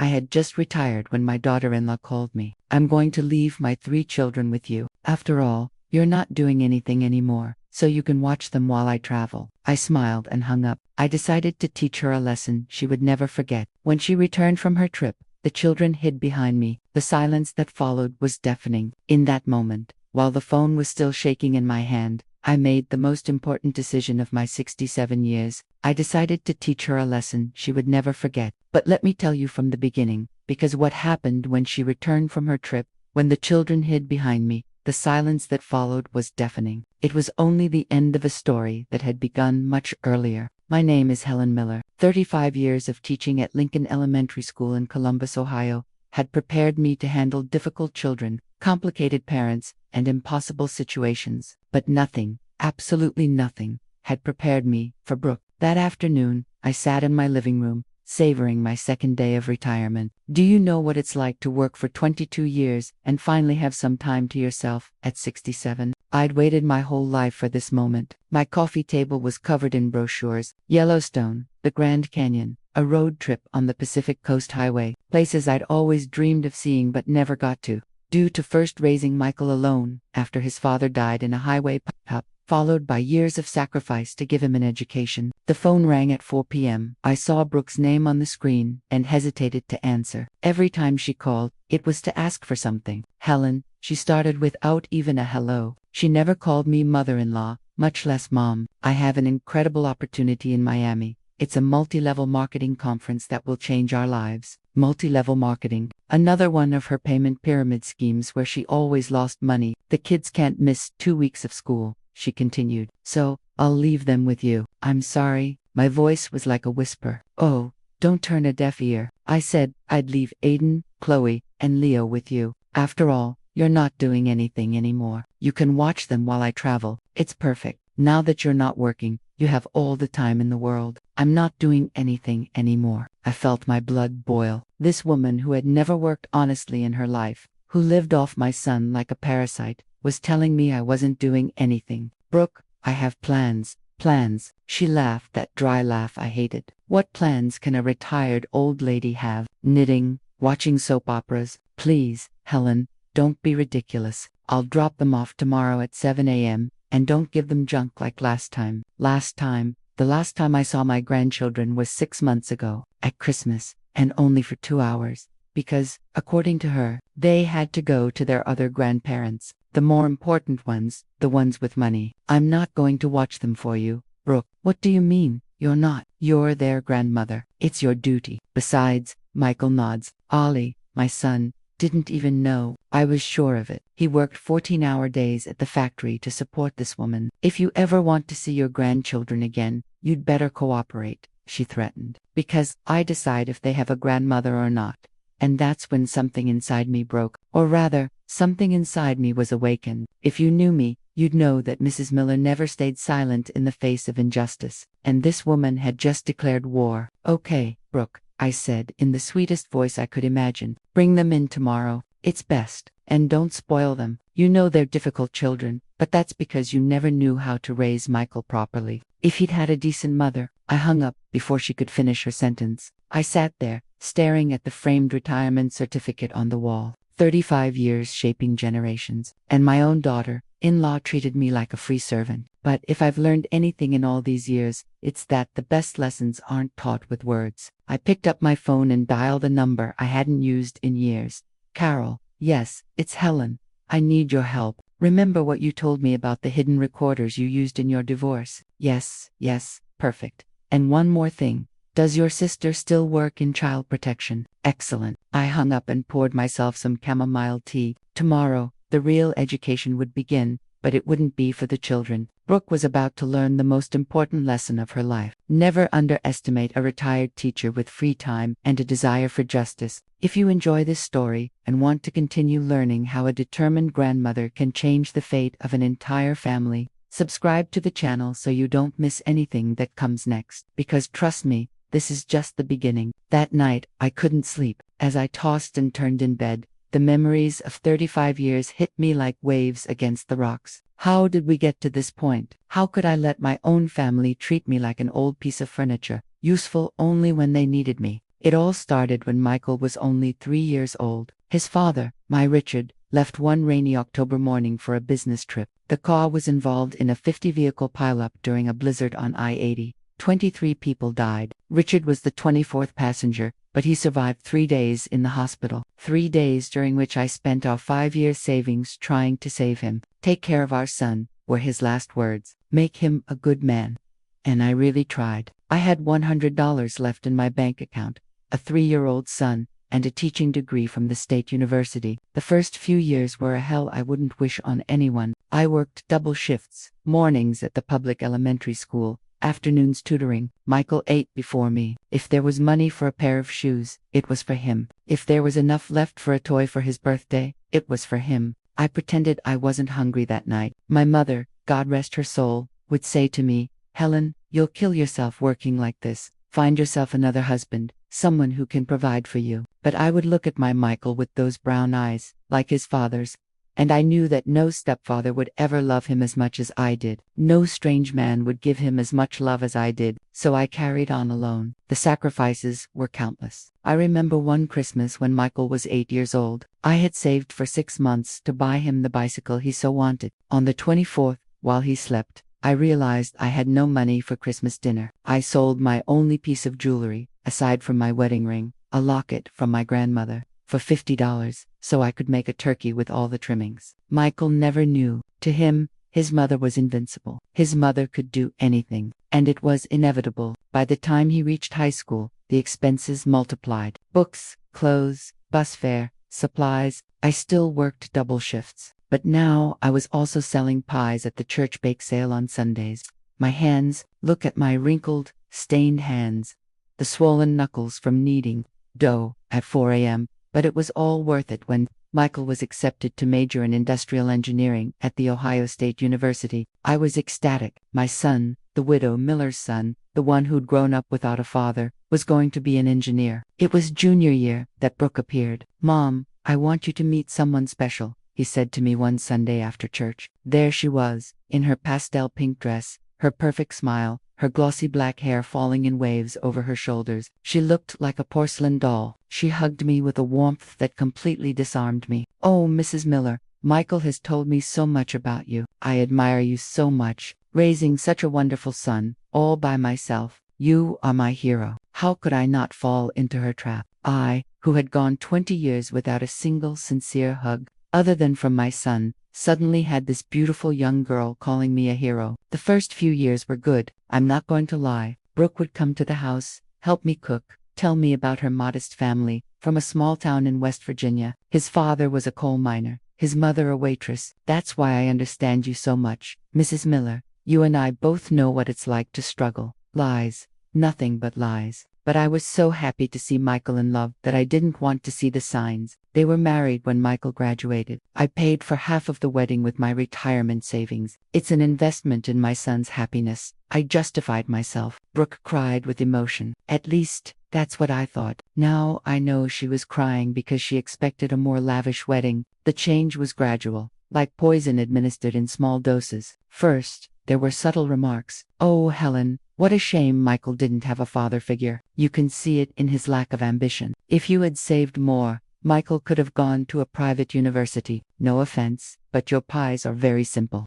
I had just retired when my daughter-in-law called me. I'm going to leave my 3 children with you. After all, you're not doing anything anymore, so you can watch them while I travel. I smiled and hung up. I decided to teach her a lesson she would never forget. When she returned from her trip, the children hid behind me. The silence that followed was deafening. In that moment, while the phone was still shaking in my hand, I made the most important decision of my 67 years. I decided to teach her a lesson she would never forget. But let me tell you from the beginning, because what happened when she returned from her trip, when the children hid behind me, the silence that followed was deafening. It was only the end of a story that had begun much earlier. My name is Helen Miller. 35 years of teaching at Lincoln Elementary School in Columbus, Ohio, had prepared me to handle difficult children, complicated parents, and impossible situations. But nothing, absolutely nothing, had prepared me for Brooke. That afternoon, I sat in my living room, savoring my second day of retirement. Do you know what it's like to work for 22 years and finally have some time to yourself at 67? I'd waited my whole life for this moment. My coffee table was covered in brochures: Yellowstone, the Grand Canyon, a road trip on the Pacific Coast Highway, places I'd always dreamed of seeing but never got to. Due to first raising Michael alone after his father died in a highway pop-up, followed by years of sacrifice to give him an education. The phone rang at 4 p.m. I saw Brooke's name on the screen and hesitated to answer. Every time she called, it was to ask for something. Helen, she started without even a hello. She never called me mother-in-law, much less mom. I have an incredible opportunity in Miami. It's a multi-level marketing conference that will change our lives. Multi-level marketing. Another one of her payment pyramid schemes where she always lost money. The kids can't miss 2 weeks of school, she continued. So, I'll leave them with you. I'm sorry. My voice was like a whisper. Oh, don't turn a deaf ear. I said I'd leave Aiden, Chloe, and Leo with you. After all, you're not doing anything anymore. You can watch them while I travel. It's perfect. Now that you're not working, you have all the time in the world. I'm not doing anything anymore. I felt my blood boil. This woman who had never worked honestly in her life, who lived off my son like a parasite, was telling me I wasn't doing anything. Brooke, I have plans. Plans. She laughed, that dry laugh I hated. What plans can a retired old lady have? Knitting, watching soap operas. Please, Helen, don't be ridiculous. I'll drop them off tomorrow at 7 a.m. and don't give them junk like last time. The last time I saw my grandchildren was 6 months ago, at Christmas, and only for 2 hours, because, according to her, they had to go to their other grandparents, the more important ones, the ones with money. I'm not going to watch them for you, Brooke. What do you mean, you're not? You're their grandmother. It's your duty. Besides, Michael nods. Ollie, my son, didn't even know. I was sure of it. He worked 14-hour days at the factory to support this woman. If you ever want to see your grandchildren again, you'd better cooperate, she threatened. Because I decide if they have a grandmother or not. And that's when something inside me broke. Or rather, something inside me was awakened. If you knew me, you'd know that Mrs. Miller never stayed silent in the face of injustice. And this woman had just declared war. Okay, Brooke, I said in the sweetest voice I could imagine. Bring them in tomorrow. It's best. And don't spoil them. You know they're difficult children, but that's because you never knew how to raise Michael properly. If he'd had a decent mother. I hung up before she could finish her sentence. I sat there, staring at the framed retirement certificate on the wall. 35 years shaping generations. And my own daughter-in-law treated me like a free servant. But if I've learned anything in all these years, it's that the best lessons aren't taught with words. I picked up my phone and dialed a number I hadn't used in years. Carol, yes, it's Helen. I need your help. Remember what you told me about the hidden recorders you used in your divorce? Yes, perfect. And one more thing. Does your sister still work in child protection? Excellent. I hung up and poured myself some chamomile tea. Tomorrow, the real education would begin, but it wouldn't be for the children. Brooke was about to learn the most important lesson of her life. Never underestimate a retired teacher with free time and a desire for justice. If you enjoy this story and want to continue learning how a determined grandmother can change the fate of an entire family, subscribe to the channel so you don't miss anything that comes next. Because trust me, this is just the beginning. That night, I couldn't sleep. As I tossed and turned in bed, the memories of 35 years hit me like waves against the rocks. How did we get to this point? How could I let my own family treat me like an old piece of furniture, useful only when they needed me? It all started when Michael was only 3 years old. His father, my Richard, left one rainy October morning for a business trip. The car was involved in a 50-vehicle pileup during a blizzard on I-80. 23 people died. Richard was the 24th passenger, but he survived 3 days in the hospital. 3 days during which I spent our 5-year savings trying to save him. Take care of our son, were his last words. Make him a good man. And I really tried. I had $100 left in my bank account, a 3-year-old son, and a teaching degree from the state university. The first few years were a hell I wouldn't wish on anyone. I worked double shifts, mornings at the public elementary school, afternoons tutoring. Michael ate before me. If there was money for a pair of shoes, it was for him. If there was enough left for a toy for his birthday, it was for him. I pretended I wasn't hungry that night. My mother, God rest her soul, would say to me, "Helen, you'll kill yourself working like this. Find yourself another husband, someone who can provide for you." But I would look at my Michael with those brown eyes, like his father's, and I knew that no stepfather would ever love him as much as I did. No strange man would give him as much love as I did, so I carried on alone. The sacrifices were countless. I remember one Christmas when Michael was 8 years old. I had saved for 6 months to buy him the bicycle he so wanted. On the 24th, while he slept, I realized I had no money for Christmas dinner. I sold my only piece of jewelry, aside from my wedding ring, a locket from my grandmother, for $50, so I could make a turkey with all the trimmings. Michael never knew. To him, his mother was invincible. His mother could do anything, and it was inevitable. By the time he reached high school, the expenses multiplied. Books, clothes, bus fare, supplies. I still worked double shifts. But now I was also selling pies at the church bake sale on Sundays. My hands, look at my wrinkled, stained hands. The swollen knuckles from kneading dough at 4 a.m., but it was all worth it when Michael was accepted to major in industrial engineering at the Ohio State University. I was ecstatic. My son, the widow Miller's son, the one who'd grown up without a father, was going to be an engineer. It was junior year that Brooke appeared. "Mom, I want you to meet someone special," he said to me one Sunday after church. There she was, in her pastel pink dress, her perfect smile, her glossy black hair falling in waves over her shoulders. She looked like a porcelain doll. She hugged me with a warmth that completely disarmed me. "Oh, Mrs. Miller, Michael has told me so much about you. I admire you so much, raising such a wonderful son, all by myself. You are my hero." How could I not fall into her trap? I, who had gone 20 years without a single sincere hug, other than from my son, suddenly had this beautiful young girl calling me a hero. The first few years were good, I'm not going to lie. Brooke would come to the house, help me cook, tell me about her modest family, from a small town in West Virginia. His father was a coal miner, his mother a waitress. "That's why I understand you so much, Mrs. Miller. You and I both know what it's like to struggle. Lies, nothing but lies." But I was so happy to see Michael in love that I didn't want to see the signs. They were married when Michael graduated. I paid for half of the wedding with my retirement savings. It's an investment in my son's happiness. I justified myself. Brooke cried with emotion. At least, that's what I thought. Now I know she was crying because she expected a more lavish wedding. The change was gradual, like poison administered in small doses. First, there were subtle remarks. "Oh, Helen, what a shame Michael didn't have a father figure. You can see it in his lack of ambition. If you had saved more, Michael could have gone to a private university. No offense, but your pies are very simple.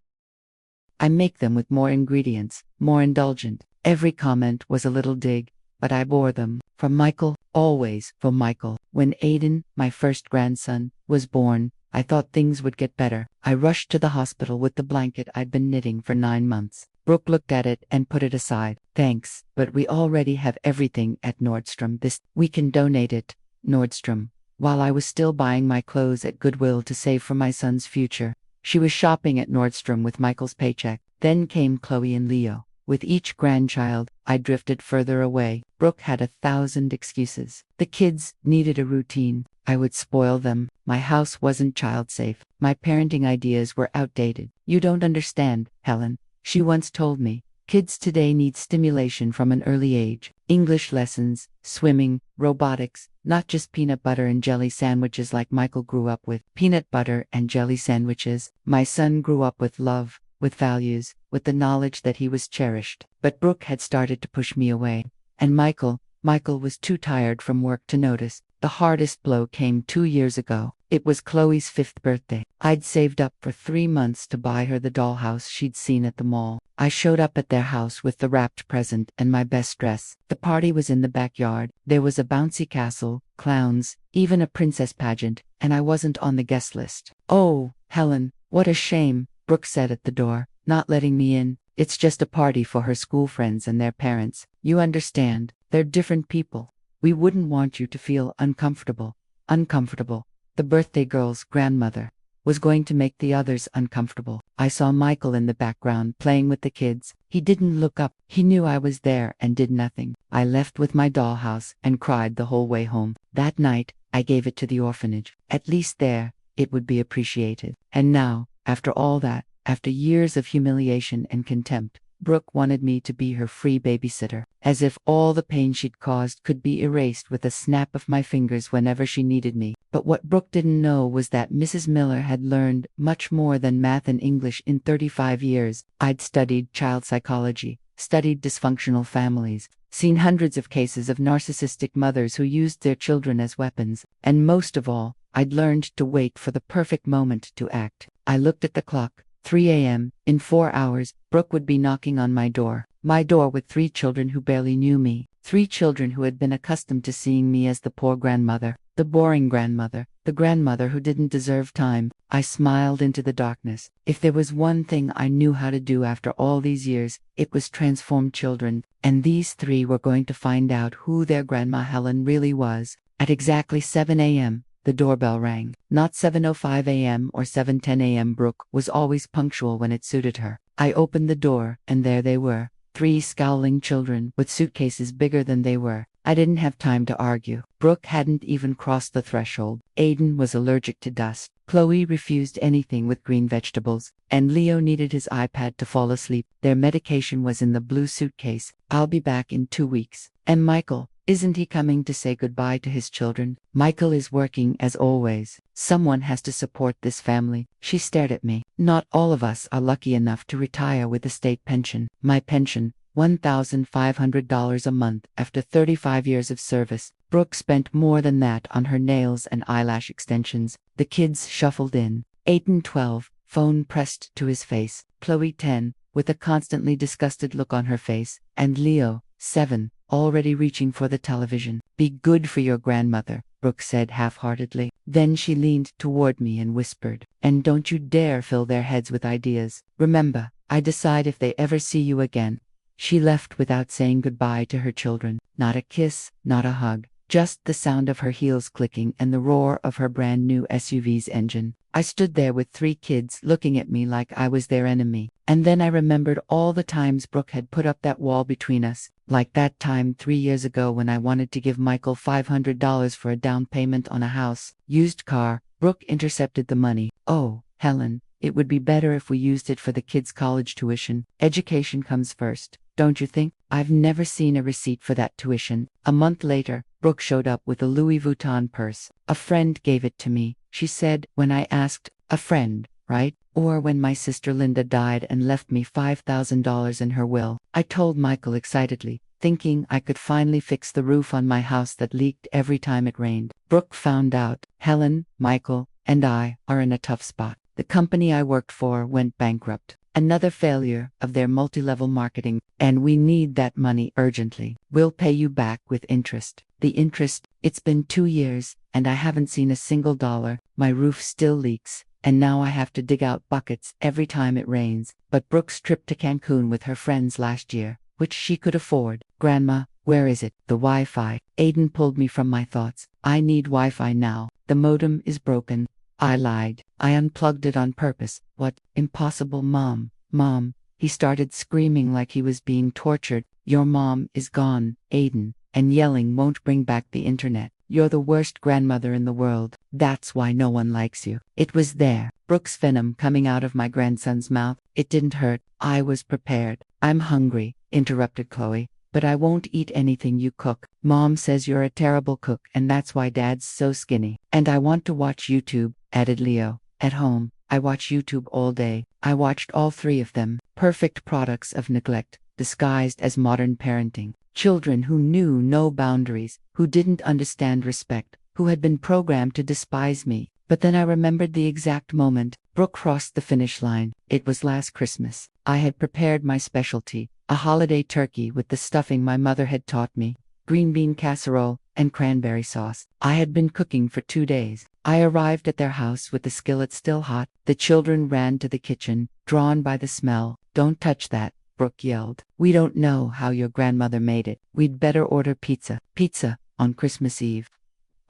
I make them with more ingredients, more indulgent." Every comment was a little dig, but I bore them. For Michael, always for Michael. When Aiden, my first grandson, was born, I thought things would get better. I rushed to the hospital with the blanket I'd been knitting for 9 months. Brooke looked at it and put it aside. "Thanks, but we already have everything at Nordstrom. We can donate it." Nordstrom. While I was still buying my clothes at Goodwill to save for my son's future, she was shopping at Nordstrom with Michael's paycheck. Then came Chloe and Leo. With each grandchild, I drifted further away. Brooke had 1,000 excuses. The kids needed a routine. I would spoil them. My house wasn't child-safe. My parenting ideas were outdated. "You don't understand, Helen," she once told me. "Kids today need stimulation from an early age. English lessons, swimming, robotics, not just peanut butter and jelly sandwiches like Michael grew up with." Peanut butter and jelly sandwiches. My son grew up with love, with values, with the knowledge that he was cherished. But Brooke had started to push me away. And Michael Michael was too tired from work to notice. The hardest blow came 2 years ago. It was Chloe's 5th birthday. I'd saved up for 3 months to buy her the dollhouse she'd seen at the mall. I showed up at their house with the wrapped present and my best dress. The party was in the backyard. There was a bouncy castle, clowns, even a princess pageant, and I wasn't on the guest list. "Oh, Helen, what a shame," Brooke said at the door, not letting me in. "It's just a party for her school friends and their parents. You understand, they're different people. We wouldn't want you to feel uncomfortable." Uncomfortable. The birthday girl's grandmother was going to make the others uncomfortable. I saw Michael in the background playing with the kids. He didn't look up. He knew I was there and did nothing. I left with my dollhouse and cried the whole way home. That night, I gave it to the orphanage. At least there, it would be appreciated. And now, after all that, after years of humiliation and contempt, Brooke wanted me to be her free babysitter, as if all the pain she'd caused could be erased with a snap of my fingers whenever she needed me. But what Brooke didn't know was that Mrs. Miller had learned much more than math and English in 35 years. I'd studied child psychology, studied dysfunctional families, seen hundreds of cases of narcissistic mothers who used their children as weapons, and most of all, I'd learned to wait for the perfect moment to act. I looked at the clock. 3 a.m. In 4 hours, Brooke would be knocking on my door with 3 children who barely knew me, 3 children who had been accustomed to seeing me as the poor grandmother, the boring grandmother, the grandmother who didn't deserve time. I smiled into the darkness. If there was one thing I knew how to do after all these years, it was transform children, and these 3 were going to find out who their grandma Helen really was. At exactly 7 a.m., the doorbell rang. Not 7:05 a.m. or 7:10 a.m. Brooke was always punctual when it suited her. I opened the door, and there they were, 3 scowling children with suitcases bigger than they were. I didn't have time to argue. Brooke hadn't even crossed the threshold. Aiden was allergic to dust. Chloe refused anything with green vegetables. And Leo needed his iPad to fall asleep. Their medication was in the blue suitcase. "I'll be back in 2 weeks. And Michael, isn't he coming to say goodbye to his children?" "Michael is working as always. Someone has to support this family." She stared at me. "Not all of us are lucky enough to retire with a state pension. My pension, $1,500 a month after 35 years of service." Brooke spent more than that on her nails and eyelash extensions. The kids shuffled in. Aiden, 12, phone pressed to his face. Chloe, 10, with a constantly disgusted look on her face. And Leo, 7, already reaching for the television. "Be good for your grandmother," Brooke said half-heartedly. Then she leaned toward me and whispered, "And don't you dare fill their heads with ideas. Remember, I decide if they ever see you again." She left without saying goodbye to her children. Not a kiss, not a hug. Just the sound of her heels clicking and the roar of her brand new SUV's engine. I stood there with 3 kids looking at me like I was their enemy. And then I remembered all the times Brooke had put up that wall between us. Like that time 3 years ago when I wanted to give Michael $500 for a down payment on a house. Used car. Brooke intercepted the money. "Oh, Helen, it would be better if we used it for the kids' college tuition. Education comes first, don't you think?" I've never seen a receipt for that tuition. A month later, Brooke showed up with a Louis Vuitton purse. "A friend gave it to me," she said when I asked. "A friend, right? Or when my sister Linda died and left me $5,000 in her will." I told Michael excitedly, thinking I could finally fix the roof on my house that leaked every time it rained. Brooke found out. Helen, Michael, and I are in a tough spot. The company I worked for went bankrupt. Another failure of their multi-level marketing, and we need that money urgently. "We'll pay you back with interest." The interest? It's been 2 years, and I haven't seen a single dollar. My roof still leaks, and now I have to dig out buckets every time it rains. But Brooke's trip to Cancun with her friends last year, which she could afford. "Grandma, where is it? The Wi-Fi." Aiden pulled me from my thoughts. "I need Wi-Fi now. The modem is broken." I lied. I unplugged it on purpose. "What? Impossible, Mom. Mom." He started screaming like he was being tortured. "Your mom is gone, Aiden, and yelling won't bring back the internet. You're the worst grandmother in the world. That's why no one likes you." It was there, Brooke's venom coming out of my grandson's mouth. It didn't hurt. I was prepared. "I'm hungry," interrupted Chloe, "but I won't eat anything you cook. Mom says you're a terrible cook and that's why Dad's so skinny. And I want to watch YouTube," added Leo. "At home, I watch YouTube all day." I watched all 3 of them. Perfect products of neglect, disguised as modern parenting. Children who knew no boundaries, who didn't understand respect, who had been programmed to despise me. But then I remembered the exact moment Brooke crossed the finish line. It was last Christmas. I had prepared my specialty, a holiday turkey with the stuffing my mother had taught me, green bean casserole, and cranberry sauce. I had been cooking for 2 days. I arrived at their house with the skillet still hot. The children ran to the kitchen, drawn by the smell. "Don't touch that," Brooke yelled. "We don't know how your grandmother made it. We'd better order pizza." Pizza on Christmas Eve.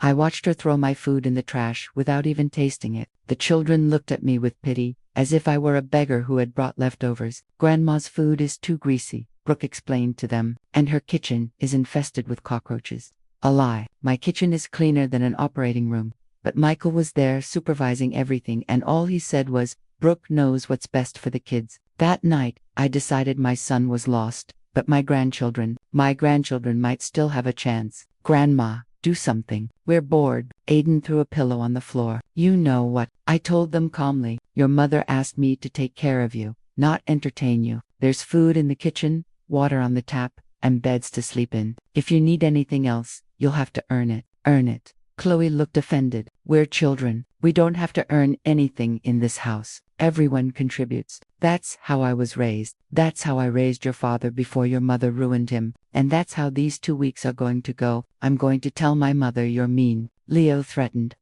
I watched her throw my food in the trash without even tasting it. The children looked at me with pity, as if I were a beggar who had brought leftovers. "Grandma's food is too greasy," Brooke explained to them, "and her kitchen is infested with cockroaches." A lie. My kitchen is cleaner than an operating room. But Michael was there supervising everything, and all he said was, "Brooke knows what's best for the kids." That night, I decided my son was lost, but my grandchildren might still have a chance. "Grandma, do something. We're bored." Aiden threw a pillow on the floor. "You know what?" I told them calmly. "Your mother asked me to take care of you, not entertain you. There's food in the kitchen, water on the tap, and beds to sleep in. If you need anything else, you'll have to earn it." "Earn it?" Chloe looked offended. "We're children. We don't have to earn anything in this house. Everyone contributes. That's how I was raised. That's how I raised your father before your mother ruined him. And that's how these 2 weeks are going to go. I'm going to tell my mother you're mean," Leo threatened.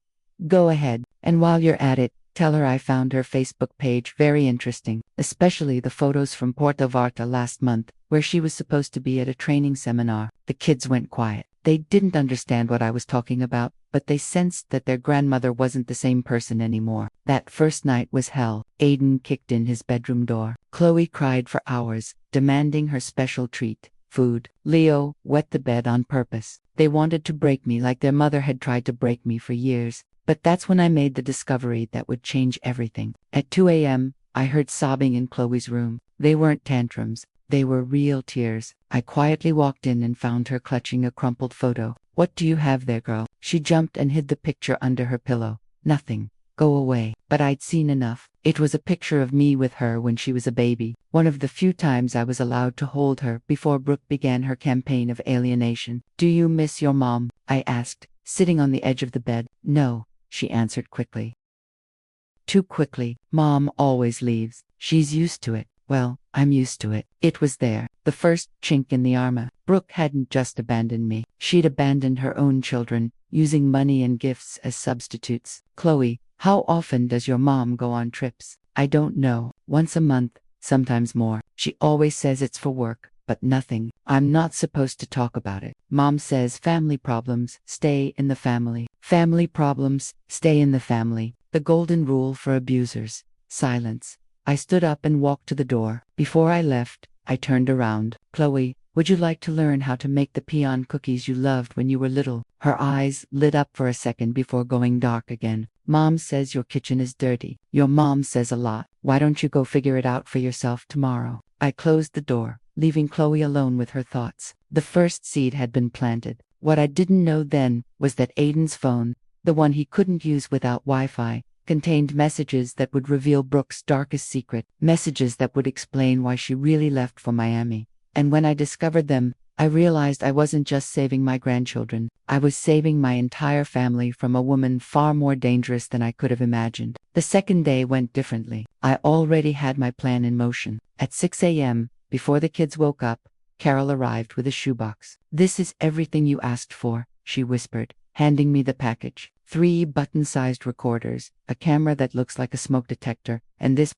"Go ahead. And while you're at it, tell her I found her Facebook page very interesting, especially the photos from Puerto Vallarta last month, where she was supposed to be at a training seminar." The kids went quiet. They didn't understand what I was talking about, but they sensed that their grandmother wasn't the same person anymore. That first night was hell. Aiden kicked in his bedroom door. Chloe cried for hours, demanding her special treat, food. Leo wet the bed on purpose. They wanted to break me like their mother had tried to break me for years. But that's when I made the discovery that would change everything. At 2 a.m., I heard sobbing in Chloe's room. They weren't tantrums. They were real tears. I quietly walked in and found her clutching a crumpled photo. "What do you have there, girl?" She jumped and hid the picture under her pillow. "Nothing. Go away." But I'd seen enough. It was a picture of me with her when she was a baby. One of the few times I was allowed to hold her before Brooke began her campaign of alienation. "Do you miss your mom?" I asked, sitting on the edge of the bed. "No," she answered quickly. Too quickly. "Mom always leaves. She's used to it." Well, I'm used to it. It was there, the first chink in the armor. Brooke hadn't just abandoned me. She'd abandoned her own children, using money and gifts as substitutes. "Chloe, how often does your mom go on trips?" "I don't know. Once a month, sometimes more. She always says it's for work, but nothing. I'm not supposed to talk about it. Mom says family problems stay in the family. Family problems stay in the family. The golden rule for abusers. Silence." I stood up and walked to the door. Before I left, I turned around. "Chloe, would you like to learn how to make the peon cookies you loved when you were little?" Her eyes lit up for a second before going dark again. "Mom says your kitchen is dirty." "Your mom says a lot. Why don't you go figure it out for yourself tomorrow?" I closed the door, leaving Chloe alone with her thoughts. The first seed had been planted. What I didn't know then was that Aiden's phone, the one he couldn't use without Wi-Fi, contained messages that would reveal Brooke's darkest secret, messages that would explain why she really left for Miami. And when I discovered them, I realized I wasn't just saving my grandchildren, I was saving my entire family from a woman far more dangerous than I could have imagined. The second day went differently. I already had my plan in motion. At 6 a.m., before the kids woke up, Carol arrived with a shoebox. "This is everything you asked for," she whispered, handing me the package. 3 button-sized recorders, a camera that looks like a smoke detector, and this.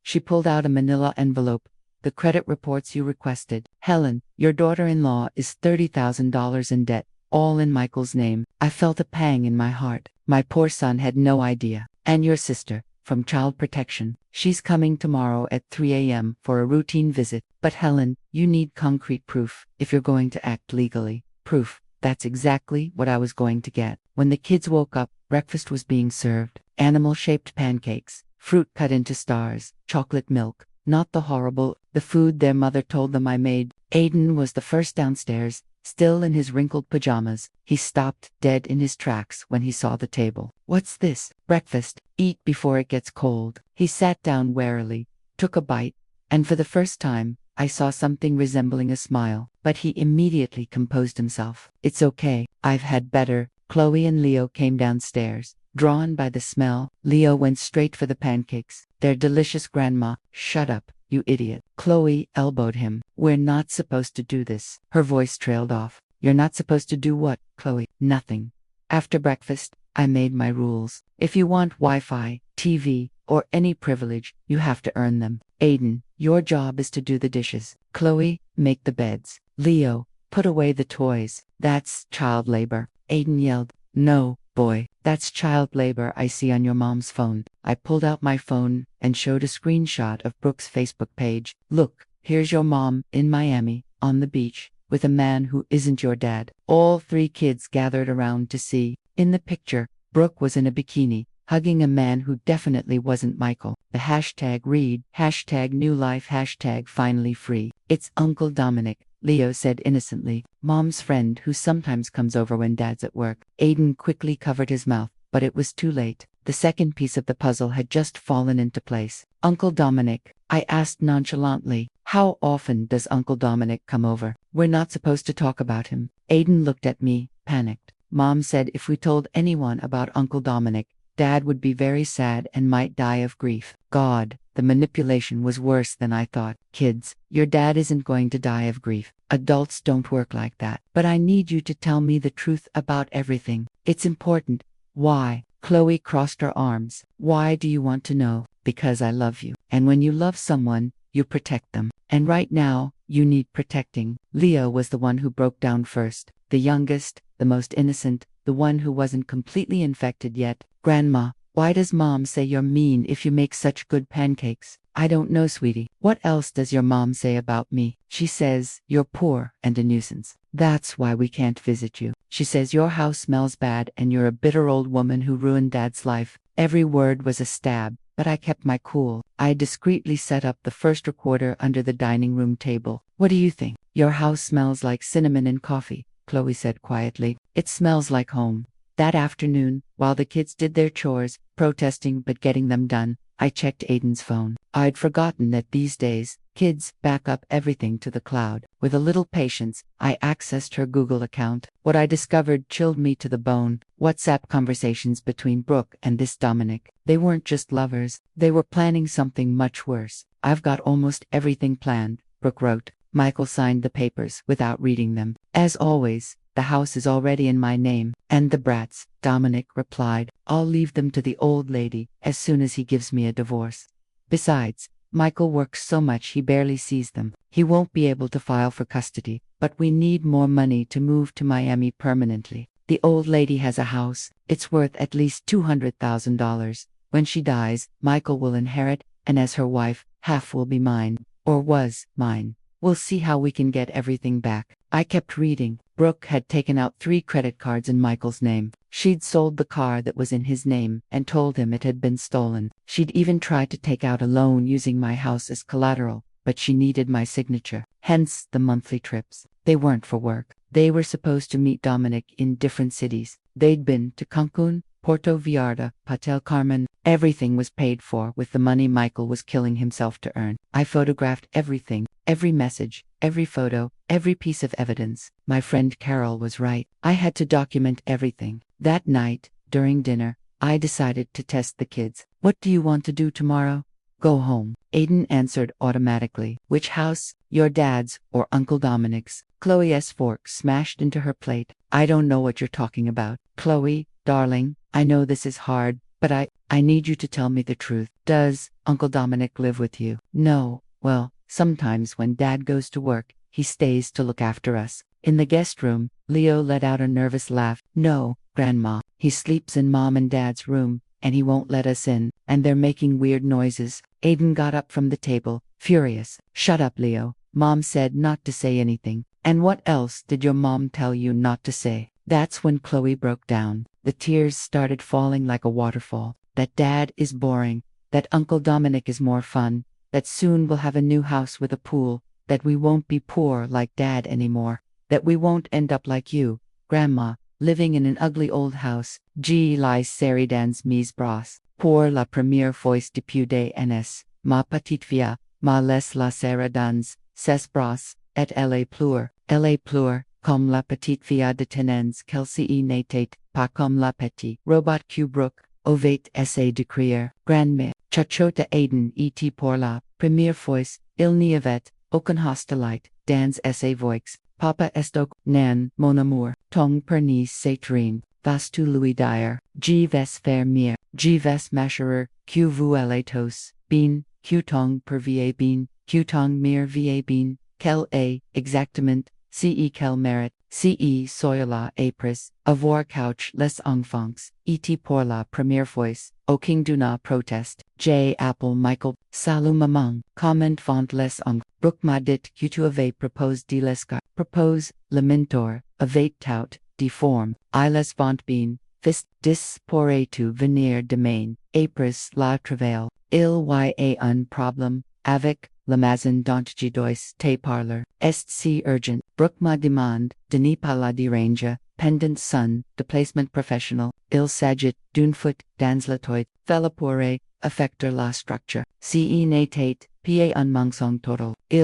She pulled out a manila envelope. "The credit reports you requested. Helen, your daughter-in-law is $30,000 in debt, all in Michael's name." I felt a pang in my heart. My poor son had no idea. "And your sister, from Child Protection. She's coming tomorrow at 3 a.m. for a routine visit. But Helen, you need concrete proof if you're going to act legally." Proof. That's exactly what I was going to get. When the kids woke up, breakfast was being served. Animal-shaped pancakes, fruit cut into stars, chocolate milk, not the horrible, the food their mother told them I made. Aiden was the first downstairs, still in his wrinkled pajamas. He stopped dead in his tracks when he saw the table. "What's this?" "Breakfast. Eat before it gets cold." He sat down warily, took a bite, and for the first time, I saw something resembling a smile, but he immediately composed himself. It's okay, I've had better. Chloe and Leo came downstairs. Drawn by the smell, Leo went straight for the pancakes. They're delicious, Grandma. Shut up, you idiot. Chloe elbowed him. We're not supposed to do this. Her voice trailed off. You're not supposed to do what, Chloe? Nothing. After breakfast, I made my rules. If you want Wi-Fi, TV, or any privilege, you have to earn them. Aiden, your job is to do the dishes. Chloe, make the beds. Leo, put away the toys. That's child labor. Aiden yelled. No, boy, that's child labor I see on your mom's phone. I pulled out my phone and showed a screenshot of Brooke's Facebook page. Look, here's your mom in Miami, on the beach, with a man who isn't your dad. All three kids gathered around to see. In the picture, Brooke was in a bikini, hugging a man who definitely wasn't Michael. The hashtag read, hashtag new life, hashtag finally free. It's Uncle Dominic, Leo said innocently, Mom's friend who sometimes comes over when Dad's at work. Aiden quickly covered his mouth, but it was too late. The second piece of the puzzle had just fallen into place. Uncle Dominic, I asked nonchalantly, how often does Uncle Dominic come over? We're not supposed to talk about him. Aiden looked at me, panicked. Mom said if we told anyone about Uncle Dominic, Dad would be very sad and might die of grief. God, the manipulation was worse than I thought. Kids, your dad isn't going to die of grief. Adults don't work like that. But I need you to tell me the truth about everything. It's important. Why? Chloe crossed her arms. Why do you want to know? Because I love you. And when you love someone, you protect them. And right now, you need protecting. Leo was the one who broke down first. The youngest, the most innocent, the one who wasn't completely infected yet. Grandma, why does Mom say you're mean if you make such good pancakes? I don't know, sweetie. What else does your mom say about me? She says you're poor and a nuisance. That's why we can't visit you. She says your house smells bad and you're a bitter old woman who ruined Dad's life. Every word was a stab, but I kept my cool. I discreetly set up the first recorder under the dining room table. What do you think? Your house smells like cinnamon and coffee, Chloe said quietly. It smells like home. That afternoon, while the kids did their chores, protesting but getting them done, I checked Aiden's phone. I'd forgotten that these days, kids back up everything to the cloud. With a little patience, I accessed her Google account. What I discovered chilled me to the bone. WhatsApp conversations between Brooke and this Dominic. They weren't just lovers, they were planning something much worse. I've got almost everything planned, Brooke wrote. Michael signed the papers without reading them. As always, the house is already in my name. And the brats, Dominic replied. I'll leave them to the old lady as soon as he gives me a divorce. Besides, Michael works so much he barely sees them. He won't be able to file for custody, but we need more money to move to Miami permanently. The old lady has a house. It's worth at least $200,000. When she dies, Michael will inherit, and as her wife, half will be mine. Or was mine. We'll see how we can get everything back. I kept reading. Brooke had taken out 3 credit cards in Michael's name. She'd sold the car that was in his name and told him it had been stolen. She'd even tried to take out a loan using my house as collateral, but she needed my signature. Hence the monthly trips. They weren't for work. They were supposed to meet Dominic in different cities. They'd been to Cancun, Puerto Vallarta, Patel Carmen. Everything was paid for with the money Michael was killing himself to earn. I photographed everything, every message, every photo, every piece of evidence. My friend Carol was right. I had to document everything. That night, during dinner, I decided to test the kids. What do you want to do tomorrow? Go home. Aiden answered automatically. Which house? Your dad's or Uncle Dominic's? Chloe's fork smashed into her plate. I don't know what you're talking about. Chloe, darling, I know this is hard, but I need you to tell me the truth. Does Uncle Dominic live with you? No. Well, sometimes when Dad goes to work, he stays to look after us. In the guest room, Leo let out a nervous laugh. No, Grandma. He sleeps in Mom and Dad's room, and he won't let us in, and they're making weird noises. Aiden got up from the table, furious. Shut up, Leo. Mom said not to say anything. And what else did your mom tell you not to say? That's when Chloe broke down. The tears started falling like a waterfall. That Dad is boring. That Uncle Dominic is more fun. That soon we'll have a new house with a pool. That we won't be poor like Dad anymore. That we won't end up like you, Grandma, living in an ugly old house. G. les séries dans mes bras. Pour la première fois depuis des années, ma petite fille, m'a laissé la serre dans ses bras, et la pleur, comme la petite fille de tenens qu'elle s'y n'était pas comme la petite. Robot Kubrick, ovate essay d'écrire, grandmère, chachota Aiden et pour la première fois, il n'y avait aucun hostilite, dans essay voix, papa estoc, nan, mon amour, tong pernis satrine, vas tu lui dire, je vais faire mieux, je vais m'assurer, que vous allez tous, bien, que tong per vie bien, que tong mir vie bien, quel est, exactement, quel mérite, soy la apres, avoir couch les enfants, et pour la première fois, au king du na protest, J. Apple Michael, salut maman, comment vont les Brooke m'a dit que tu avais proposé de l'escar, propose, le mentor, avait tout, de forme, I les vont bien, fist, dis pourrais-tu venir demain, apres la travail, il y a un problème, avec, la maison dont je dois te parler, est si urgent, Brooke m'a demande, de ne pas la déranger, pendant son déplacement professionnel, il s'agit d'une faute dans la toit, fella pourrait affecter la structure, si n'était pas un mensonge total, il y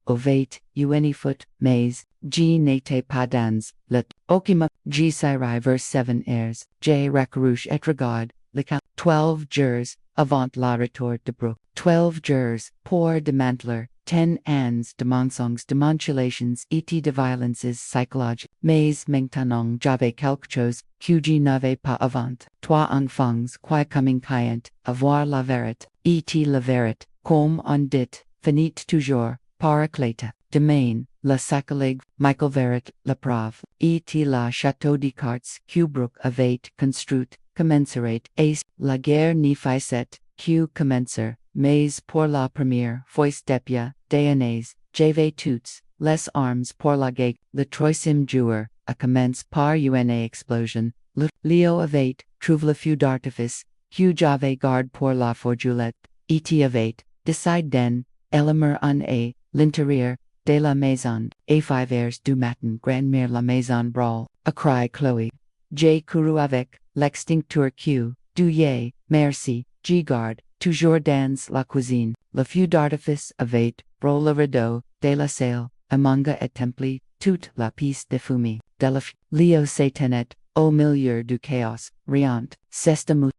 avait une faute, mais, je n'étais pas dans le okima, je serai vers 7 heures, j'ai recouru et regarde, le camp, 12 jours, avant la retour de Brooke, 12 jours, pour démanteler, 10 ans de mensonges de manipulations et de violences psychologiques, mais maintenant j'avais quelque chose, que je n'avais pas avant, 3 enfants qui coming caient, avoir la vérité, et la vérité, comme on dit, finit toujours, par éclater, demain, la psychologue, Michael Verret, la preuve, et la château de cartes, que Brooke avait construit, commencerait, et la guerre n'y faisait, que commencer, mais pour la première fois depuis des années, j'avais toutes les armes pour la guerre, le troisième jour, a commence par une explosion, le Leo avait, trouve le feu d'artifice, que j'avais garde pour la forjulette, et avait, décide den, Elmer en a, l'intérieur, de la maison, et 5 heures du matin grand-mère la maison brawl, a cry Chloé. J'ai couru avec, l'extincteur Q, du yé, merci, je garde, toujours dans la cuisine, le feu d'artifice avait, bro le rideau, de la salle, amanga et templi, toute la pièce de fumée, de la Leo s'éteignait, au milieu du chaos, riant, c'est amusant.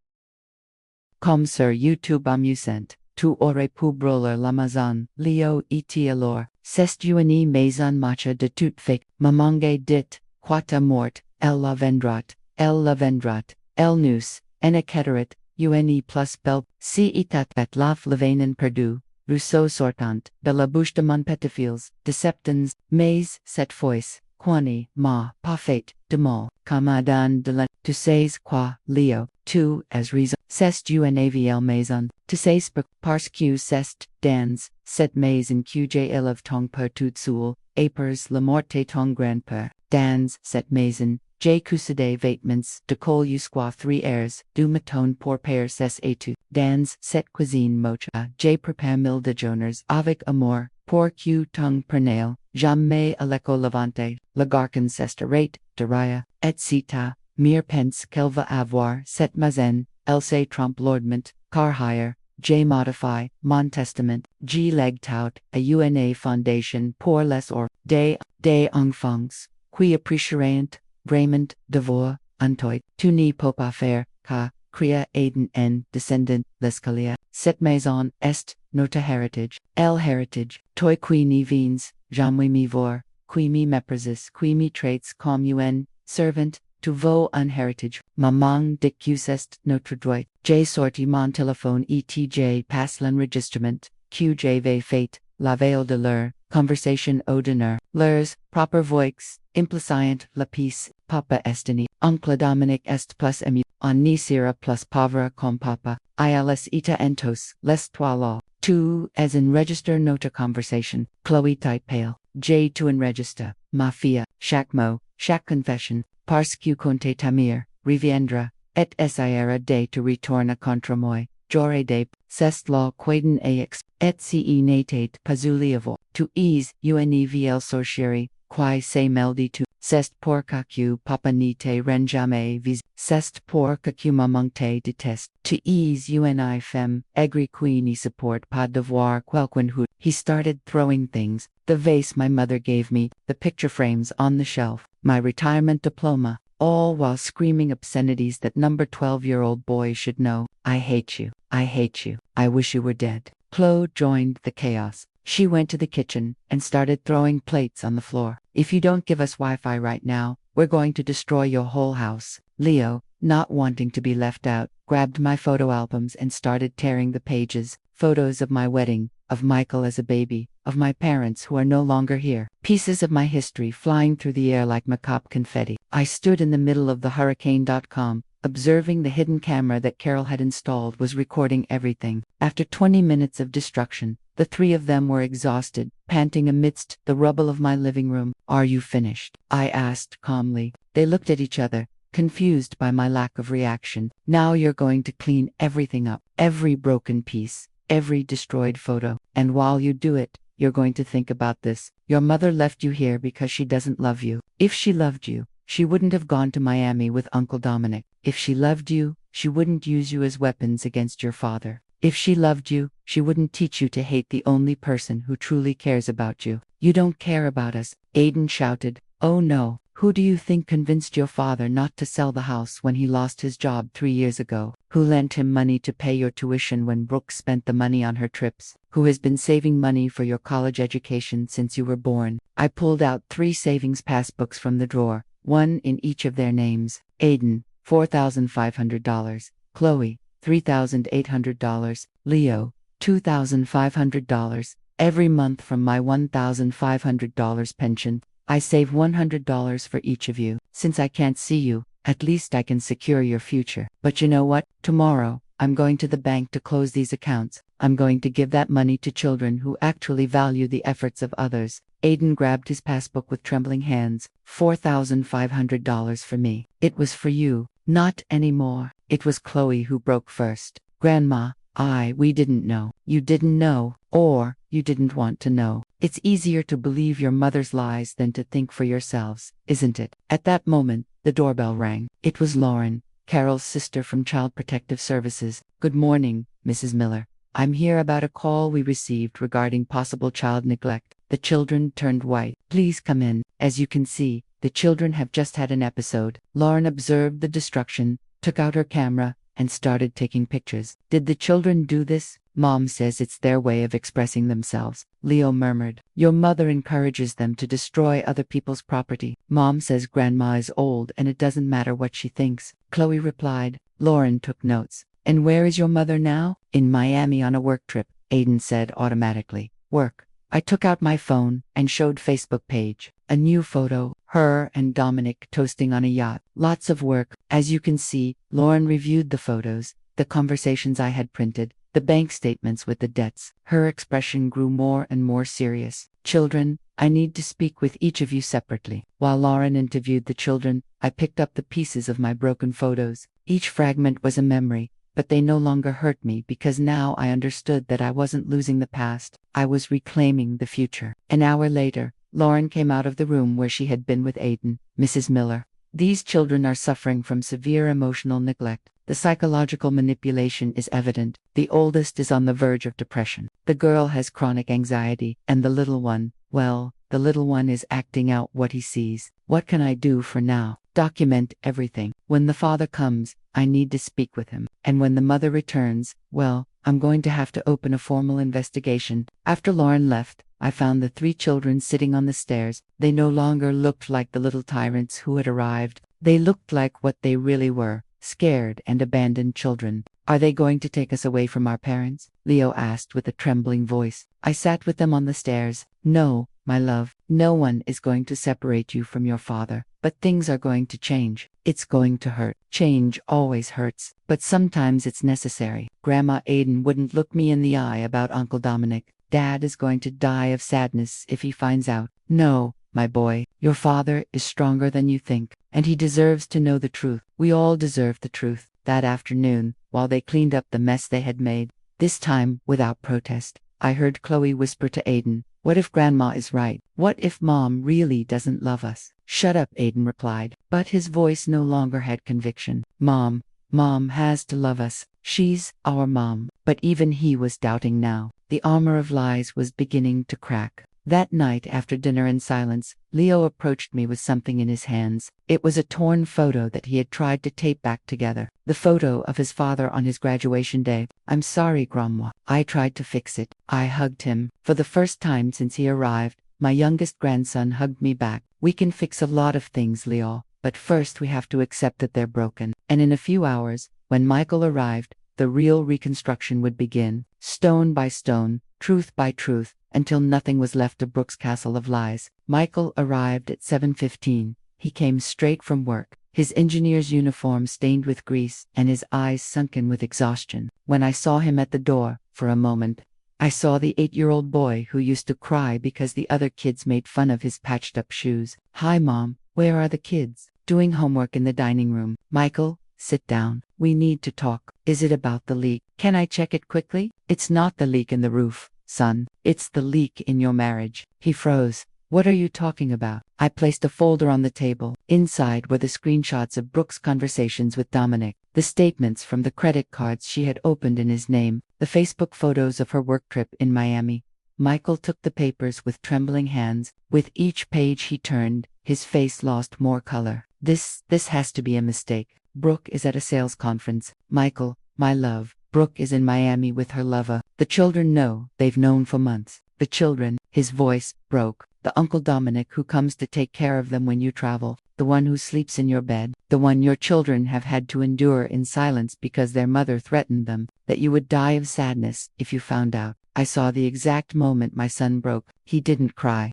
Comme sur YouTube amusant, tu aurais pu brûler la maison, Leo et alors, c'est une maison macha de toute fake, mamangue dit, quata mort, elle la vendrat, elle nous, en ketterit, une plus belle, si etat et la levainen perdu, Rousseau sortant, de la bouche de mon petit fils, de septans, mais, cette fois, quani, ma, pas fait, de mal, camadan de la, tu sais quoi, Leo, tu, as raison, c'est une avl maison, tu sais parce que c'est, dans, cette maison que j'ai élève ton père tout seul, et pers la morte ton grand-père, dans, cette maison, j'ai couché vêtements de col jusqu'à 3 heures, du matin pour père ses études, dans, cette cuisine mocha, j'ai préparé mille de journers avec amour, pour que ton pernel, jamais à l'école levante, la garcan s'estarate, de raya, et cita, mir pense qu'elle va avoir cette maison, elle se trompe lourdement, car higher, j'ai modify, mon testament, j'ai leg tout, a une fondation pour les or, des enfants, qui apprécieront, vraiment, devoir, untoit, tu n'y peux pas faire, car, cria Aiden en descendant, l'escalier, cette maison est, notre heritage, el heritage, toi qui n'y vins, jamais me voir, qui me méprises, qui me traites comme un servant, tu vaux un heritage, maman dit que c'est notre droit, j'ai sorti mon téléphone et j'ai passé l'enregistrement, que j'avais fait, la veille de leur conversation au dîner, leurs proper voix, impliciant la peace, papa estini, oncle Dominic est plus ému, on ni sera plus pauvre comme papa, ils ita entos, les toi là, tu as enregistré notre conversation, Chloé type pale, j'ai tu enregistre, ma fille, chaque mot, chaque confession, parce que compte tamir, reviendra, et essayera de te retourner contre moi, j'aurai des, c'est la quaden ax, et si n'était pas oubliable, tu es une vil sorcière, qui se mêle de tout, C'est pourquoi que papa ne te rend jamais vis. C'est pourquoi que maman te déteste. To ease you and I femme, aigri qui ne support pas devoir quelqu'un who. He started throwing things. The vase my mother gave me, the picture frames on the shelf, my retirement diploma, all while screaming obscenities that number 12-year-old boys should know. I hate you. I hate you. I wish you were dead. Chloe joined the chaos. She went to the kitchen and started throwing plates on the floor. If you don't give us Wi-Fi right now, we're going to destroy your whole house. Leo, not wanting to be left out, grabbed my photo albums and started tearing the pages. Photos of my wedding, of Michael as a baby, of my parents who are no longer here. Pieces of my history flying through the air like macabre confetti. I stood in the middle of the hurricane.com, observing the hidden camera that Carol had installed was recording everything. After 20 minutes of destruction, the three of them were exhausted, panting amidst the rubble of my living room. Are you finished? I asked calmly. They looked at each other, confused by my lack of reaction. Now you're going to clean everything up, every broken piece, every destroyed photo. And while you do it, you're going to think about this. Your mother left you here because she doesn't love you. If she loved you, she wouldn't have gone to Miami with Uncle Dominic. If she loved you, she wouldn't use you as weapons against your father. If she loved you, she wouldn't teach you to hate the only person who truly cares about you. You don't care about us, Aiden shouted. Oh no. Who do you think convinced your father not to sell the house when he lost his job 3 years ago? Who lent him money to pay your tuition when Brooke spent the money on her trips? Who has been saving money for your college education since you were born? I pulled out 3 savings passbooks from the drawer, one in each of their names. Aiden, $4,500. Chloe, $3,800. Leo, $2,500. Every month from my $1,500 pension, I save $100 for each of you. Since I can't see you, at least I can secure your future. But you know what? Tomorrow, I'm going to the bank to close these accounts. I'm going to give that money to children who actually value the efforts of others. Aiden grabbed his passbook with trembling hands. $4,500 for me. It was for you. Not anymore. It was Chloe who broke first. Grandma, we didn't know. You didn't know, or you didn't want to know. It's easier to believe your mother's lies than to think for yourselves, isn't it? At that moment, the doorbell rang. It was Lauren, Carol's sister from Child Protective Services. Good morning, Mrs. Miller. I'm here about a call we received regarding possible child neglect. The children turned white. Please come in. As you can see, the children have just had an episode. Lauren observed the destruction, took out her camera, and started taking pictures. Did the children do this? Mom says it's their way of expressing themselves. Leo murmured. Your mother encourages them to destroy other people's property. Mom says Grandma is old and it doesn't matter what she thinks. Chloe replied. Lauren took notes. And where is your mother now? In Miami on a work trip, Aiden said automatically. Work. I took out my phone and showed Facebook page. A new photo, her and Dominic toasting on a yacht. Lots of work. As you can see, Lauren reviewed the photos, the conversations I had printed, the bank statements with the debts. Her expression grew more and more serious. Children, I need to speak with each of you separately. While Lauren interviewed the children, I picked up the pieces of my broken photos. Each fragment was a memory, but they no longer hurt me because now I understood that I wasn't losing the past. I was reclaiming the future. An hour later, Lauren came out of the room where she had been with Aiden. Mrs. Miller, these children are suffering from severe emotional neglect. The psychological manipulation is evident. The oldest is on the verge of depression. The girl has chronic anxiety, and the little one, well, the little one is acting out what he sees. What can I do for now? Document everything. When the father comes, I need to speak with him. And when the mother returns, well, I'm going to have to open a formal investigation. After Lauren left, I found the 3 children sitting on the stairs. They no longer looked like the little tyrants who had arrived. They looked like what they really were, scared and abandoned children. Are they going to take us away from our parents? Leo asked with a trembling voice. I sat with them on the stairs. No, my love, no one is going to separate you from your father. But things are going to change. It's going to hurt. Change always hurts, but sometimes it's necessary. Grandma Aiden wouldn't look me in the eye about Uncle Dominic. Dad is going to die of sadness if he finds out. No, my boy, your father is stronger than you think, and he deserves to know the truth. We all deserve the truth. That afternoon, while they cleaned up the mess they had made, this time without protest, I heard Chloe whisper to Aiden, What if Grandma is right? What if Mom really doesn't love us? Shut up, Aiden replied, but his voice no longer had conviction. Mom has to love us. She's our mom. But even he was doubting now. The armor of lies was beginning to crack. That night, after dinner in silence, Leo approached me with something in his hands. It was a torn photo that he had tried to tape back together. The photo of his father on his graduation day. I'm sorry, Grandma. I tried to fix it. I hugged him. For the first time since he arrived, my youngest grandson hugged me back. We can fix a lot of things, Leo, but first we have to accept that they're broken. And in a few hours, when Michael arrived, the real reconstruction would begin, stone by stone, truth by truth, until nothing was left of Brooke's castle of lies. Michael arrived at 7:15. He came straight from work, his engineer's uniform stained with grease and his eyes sunken with exhaustion. When I saw him at the door, for a moment, I saw the 8-year-old boy who used to cry because the other kids made fun of his patched-up shoes. Hi, Mom. Where are the kids? Doing homework in the dining room. Michael, sit down. We need to talk. Is it about the leak? Can I check it quickly? It's not the leak in the roof, son. It's the leak in your marriage. He froze. What are you talking about? I placed a folder on the table. Inside were the screenshots of Brooke's conversations with Dominic, the statements from the credit cards she had opened in his name, the Facebook photos of her work trip in Miami. Michael took the papers with trembling hands. With each page he turned, his face lost more color. This has to be a mistake. Brooke is at a sales conference. Michael, my love, Brooke is in Miami with her lover. The children know. They've known for months. The children, his voice broke. The Uncle Dominic who comes to take care of them when you travel. The one who sleeps in your bed. The one your children have had to endure in silence because their mother threatened them that you would die of sadness if you found out. I saw the exact moment my son broke. He didn't cry.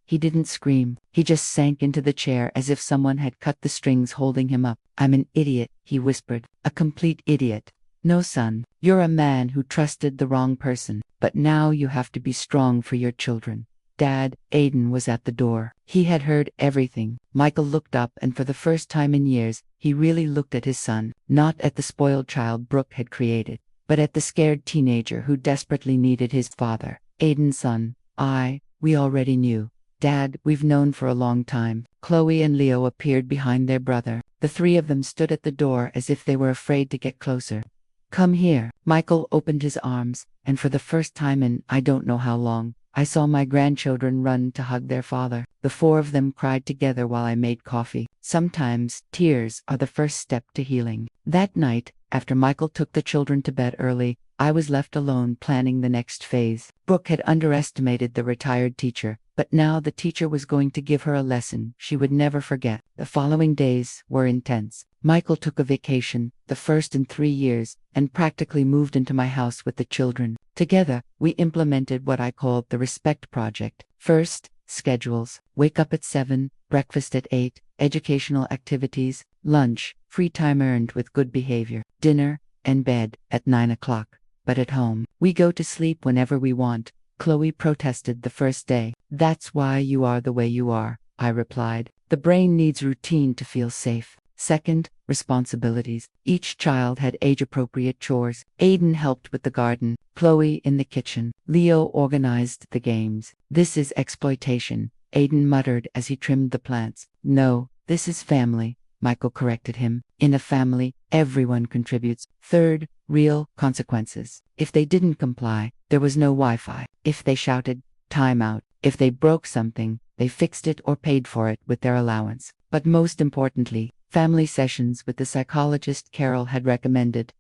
He didn't scream. He just sank into the chair as if someone had cut the strings holding him up. I'm an idiot, he whispered. A complete idiot. No, son. You're a man who trusted the wrong person. But now you have to be strong for your children. Dad, Aiden was at the door. He had heard everything. Michael looked up, and for the first time in years, he really looked at his son, not at the spoiled child Brooke had created, but at the scared teenager who desperately needed his father. Aiden's son. We already knew. Dad, we've known for a long time. Chloe and Leo appeared behind their brother. The three of them stood at the door as if they were afraid to get closer. Come here. Michael opened his arms, and for the first time in I don't know how long, I saw my grandchildren run to hug their father. The four of them cried together while I made coffee. Sometimes, tears are the first step to healing. That night, after Michael took the children to bed early, I was left alone planning the next phase. Brooke had underestimated the retired teacher, but now the teacher was going to give her a lesson she would never forget. The following days were intense. Michael took a vacation, the first in 3 years, and practically moved into my house with the children. Together, we implemented what I called the Respect Project. First, schedules. Wake up at 7, breakfast at 8, educational activities, lunch, free time earned with good behavior, dinner, and bed at 9 o'clock. But at home, we go to sleep whenever we want. Chloe protested the first day. That's why you are the way you are, I replied. The brain needs routine to feel safe. Second, responsibilities. Each child had age-appropriate chores. Aiden helped with the garden, Chloe in the kitchen. Leo organized the games. This is exploitation, Aiden muttered as he trimmed the plants. No, this is family, Michael corrected him. In a family, everyone contributes. Third, real consequences. If they didn't comply, there was no Wi-Fi. If they shouted, time out. If they broke something, they fixed it or paid for it with their allowance. But most importantly, family sessions with the psychologist Carol had recommended.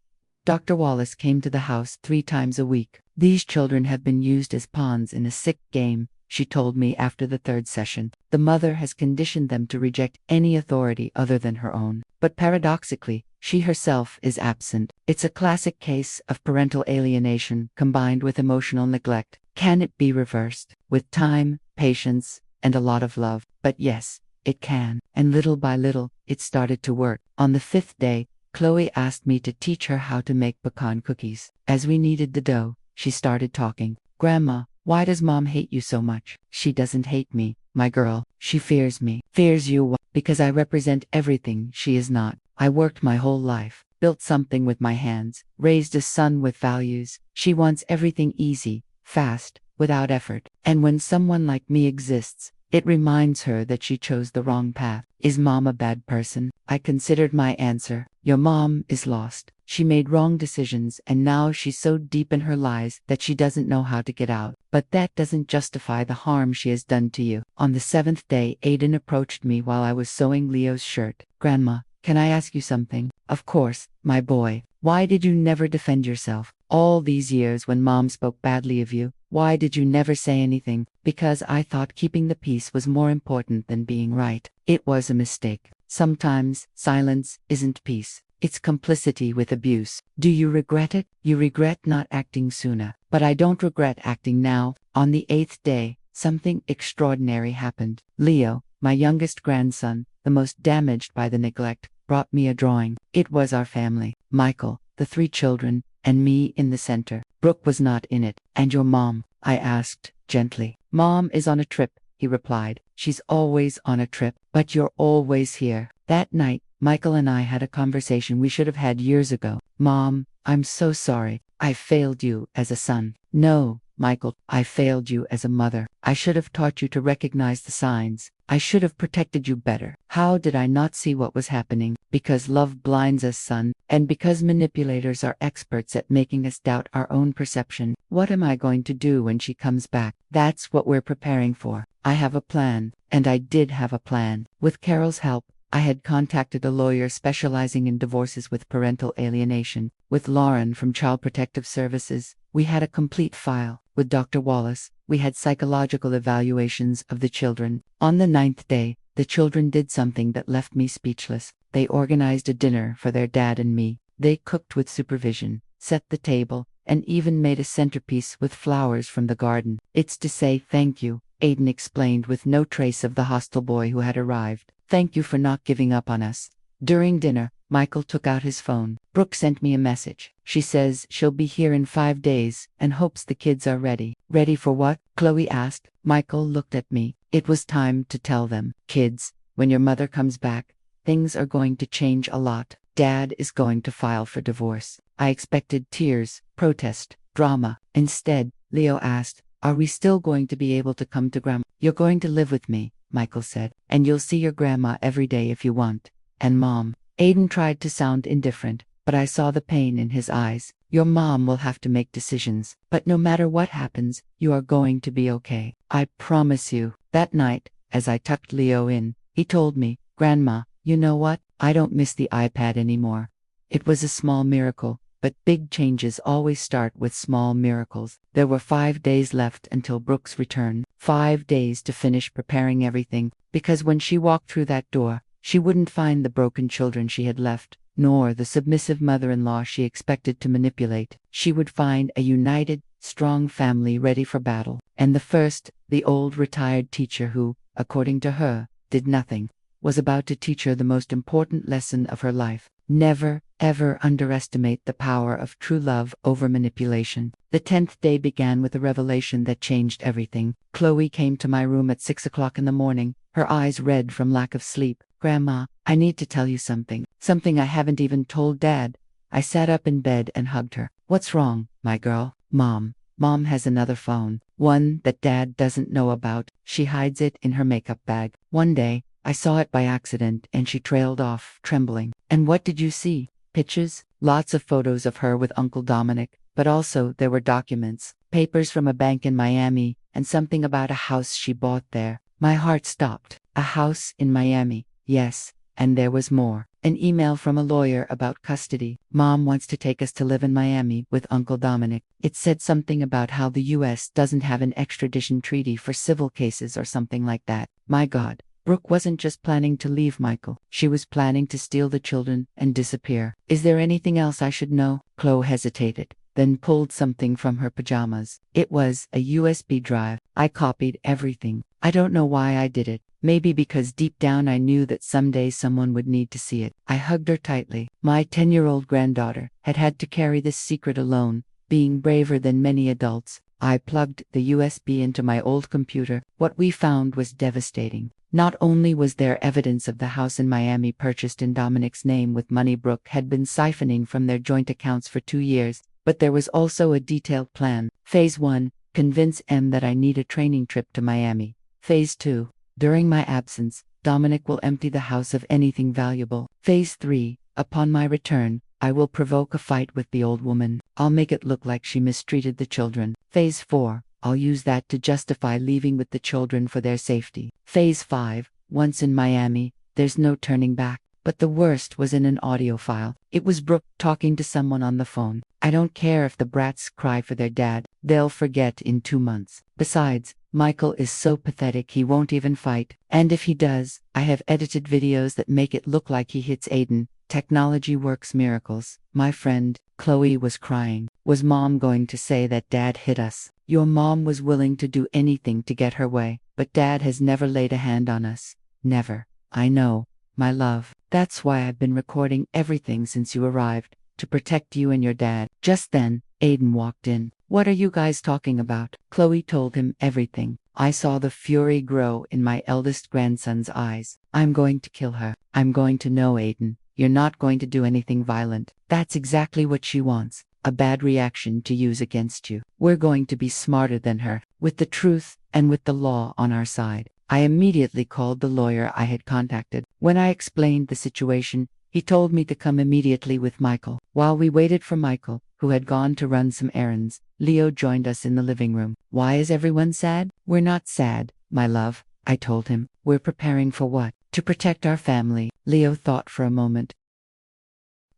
Dr. Wallace came to the house 3 times a week. These children have been used as pawns in a sick game, she told me after the 3rd session. The mother has conditioned them to reject any authority other than her own. But paradoxically, she herself is absent. It's a classic case of parental alienation combined with emotional neglect. Can it be reversed? With time, patience, and a lot of love. But yes, it can. And little by little, it started to work. On the 5th day, Chloe asked me to teach her how to make pecan cookies. As we kneaded the dough, she started talking. Grandma, why does Mom hate you so much? She doesn't hate me, my girl. She fears me. Fears you because I represent everything she is not. I worked my whole life, built something with my hands, raised a son with values. She wants everything easy, fast, without effort. And when someone like me exists, it reminds her that she chose the wrong path. Is mom a bad person? I considered my answer. Your mom is lost. She made wrong decisions and now she's so deep in her lies that she doesn't know how to get out. But that doesn't justify the harm she has done to you. On the 7th day, Aiden approached me while I was sewing Leo's shirt. Grandma, can I ask you something? Of course, my boy. Why did you never defend yourself? All these years when mom spoke badly of you, why did you never say anything? Because I thought keeping the peace was more important than being right. It was a mistake. Sometimes silence isn't peace. It's complicity with abuse. Do you regret it? You regret not acting sooner. But I don't regret acting now. On the 8th day, something extraordinary happened. Leo, my youngest grandson, the most damaged by the neglect, brought me a drawing. It was our family. Michael, the 3 children, and me in the center. Brooke was not in it. And your mom? I asked, gently. Mom is on a trip, he replied. She's always on a trip, but you're always here. That night, Michael and I had a conversation we should have had years ago. Mom, I'm so sorry. I failed you as a son. No, Michael, I failed you as a mother. I should have taught you to recognize the signs. I should have protected you better. How did I not see what was happening? Because love blinds us, son, and because manipulators are experts at making us doubt our own perception. What am I going to do when she comes back? That's what we're preparing for. I have a plan, and I did have a plan. With Carol's help, I had contacted a lawyer specializing in divorces with parental alienation. With Lauren from Child Protective Services, we had a complete file. With Dr. Wallace, we had psychological evaluations of the children. On the 9th day, the children did something that left me speechless. They organized a dinner for their dad and me. They cooked with supervision, set the table, and even made a centerpiece with flowers from the garden. It's to say thank you, Aiden explained with no trace of the hostile boy who had arrived. Thank you for not giving up on us. During dinner, Michael took out his phone. Brooke sent me a message. She says she'll be here in 5 days and hopes the kids are ready. Ready for what? Chloe asked. Michael looked at me. It was time to tell them. Kids, when your mother comes back, things are going to change a lot. Dad is going to file for divorce. I expected tears, protest, drama. Instead, Leo asked, are we still going to be able to come to Grandma? You're going to live with me, Michael said, and you'll see your grandma every day if you want. And Mom. Aiden tried to sound indifferent, but I saw the pain in his eyes. Your mom will have to make decisions, but no matter what happens, you are going to be okay. I promise you. That night, as I tucked Leo in, he told me, Grandma, you know what? I don't miss the iPad anymore. It was a small miracle, but big changes always start with small miracles. There were 5 days left until Brooke's return. 5 days to finish preparing everything, because when she walked through that door, she wouldn't find the broken children she had left, nor the submissive mother-in-law she expected to manipulate. She would find a united, strong family ready for battle. And the first, the old retired teacher who, according to her, did nothing, was about to teach her the most important lesson of her life. Never, ever underestimate the power of true love over manipulation. The 10th day began with a revelation that changed everything. Chloe came to my room at 6 o'clock in the morning, her eyes red from lack of sleep. Grandma, I need to tell you something. Something I haven't even told Dad. I sat up in bed and hugged her. What's wrong, my girl? Mom. Mom has another phone. One that Dad doesn't know about. She hides it in her makeup bag. One day, I saw it by accident and she trailed off, trembling. And what did you see? Pictures? Lots of photos of her with Uncle Dominic, but also there were documents, papers from a bank in Miami, and something about a house she bought there. My heart stopped. A house in Miami. Yes, and there was more. An email from a lawyer about custody. Mom wants to take us to live in Miami with Uncle Dominic. It said something about how the U.S. doesn't have an extradition treaty for civil cases or something like that. My God. Brooke wasn't just planning to leave Michael. She was planning to steal the children and disappear. Is there anything else I should know? Chloe hesitated, then pulled something from her pajamas. It was a USB drive. I copied everything. I don't know why I did it. Maybe because deep down I knew that someday someone would need to see it. I hugged her tightly. My 10-year-old granddaughter had to carry this secret alone, being braver than many adults. I plugged the USB into my old computer. What we found was devastating. Not only was there evidence of the house in Miami purchased in Dominic's name with money Brooke had been siphoning from their joint accounts for 2 years, but there was also a detailed plan. Phase 1, Convince M that I need a training trip to Miami. Phase 2. During my absence, Dominic will empty the house of anything valuable. Phase 3. Upon my return, I will provoke a fight with the old woman. I'll make it look like she mistreated the children. Phase 4. I'll use that to justify leaving with the children for their safety. Phase 5. Once in Miami, there's no turning back. But the worst was in an audio file. It was Brooke talking to someone on the phone. I don't care if the brats cry for their dad. They'll forget in 2 months. Besides, Michael is so pathetic he won't even fight. And if he does, I have edited videos that make it look like he hits Aiden. Technology works miracles. My friend, Chloe, was crying. Was Mom going to say that Dad hit us? Your mom was willing to do anything to get her way, but Dad has never laid a hand on us. Never. I know, my love. That's why I've been recording everything since you arrived, to protect you and your dad. Just then, Aiden walked in. What are you guys talking about? Chloe told him everything. I saw the fury grow in my eldest grandson's eyes. I'm going to kill her. I'm going to know, Aiden. You're not going to do anything violent. That's exactly what she wants. A bad reaction to use against you. We're going to be smarter than her, with the truth and with the law on our side. I immediately called the lawyer I had contacted. When I explained the situation, he told me to come immediately with Michael. While we waited for Michael, who had gone to run some errands, Leo joined us in the living room. Why is everyone sad? We're not sad, my love, I told him. We're preparing for what? To protect our family. Leo thought for a moment.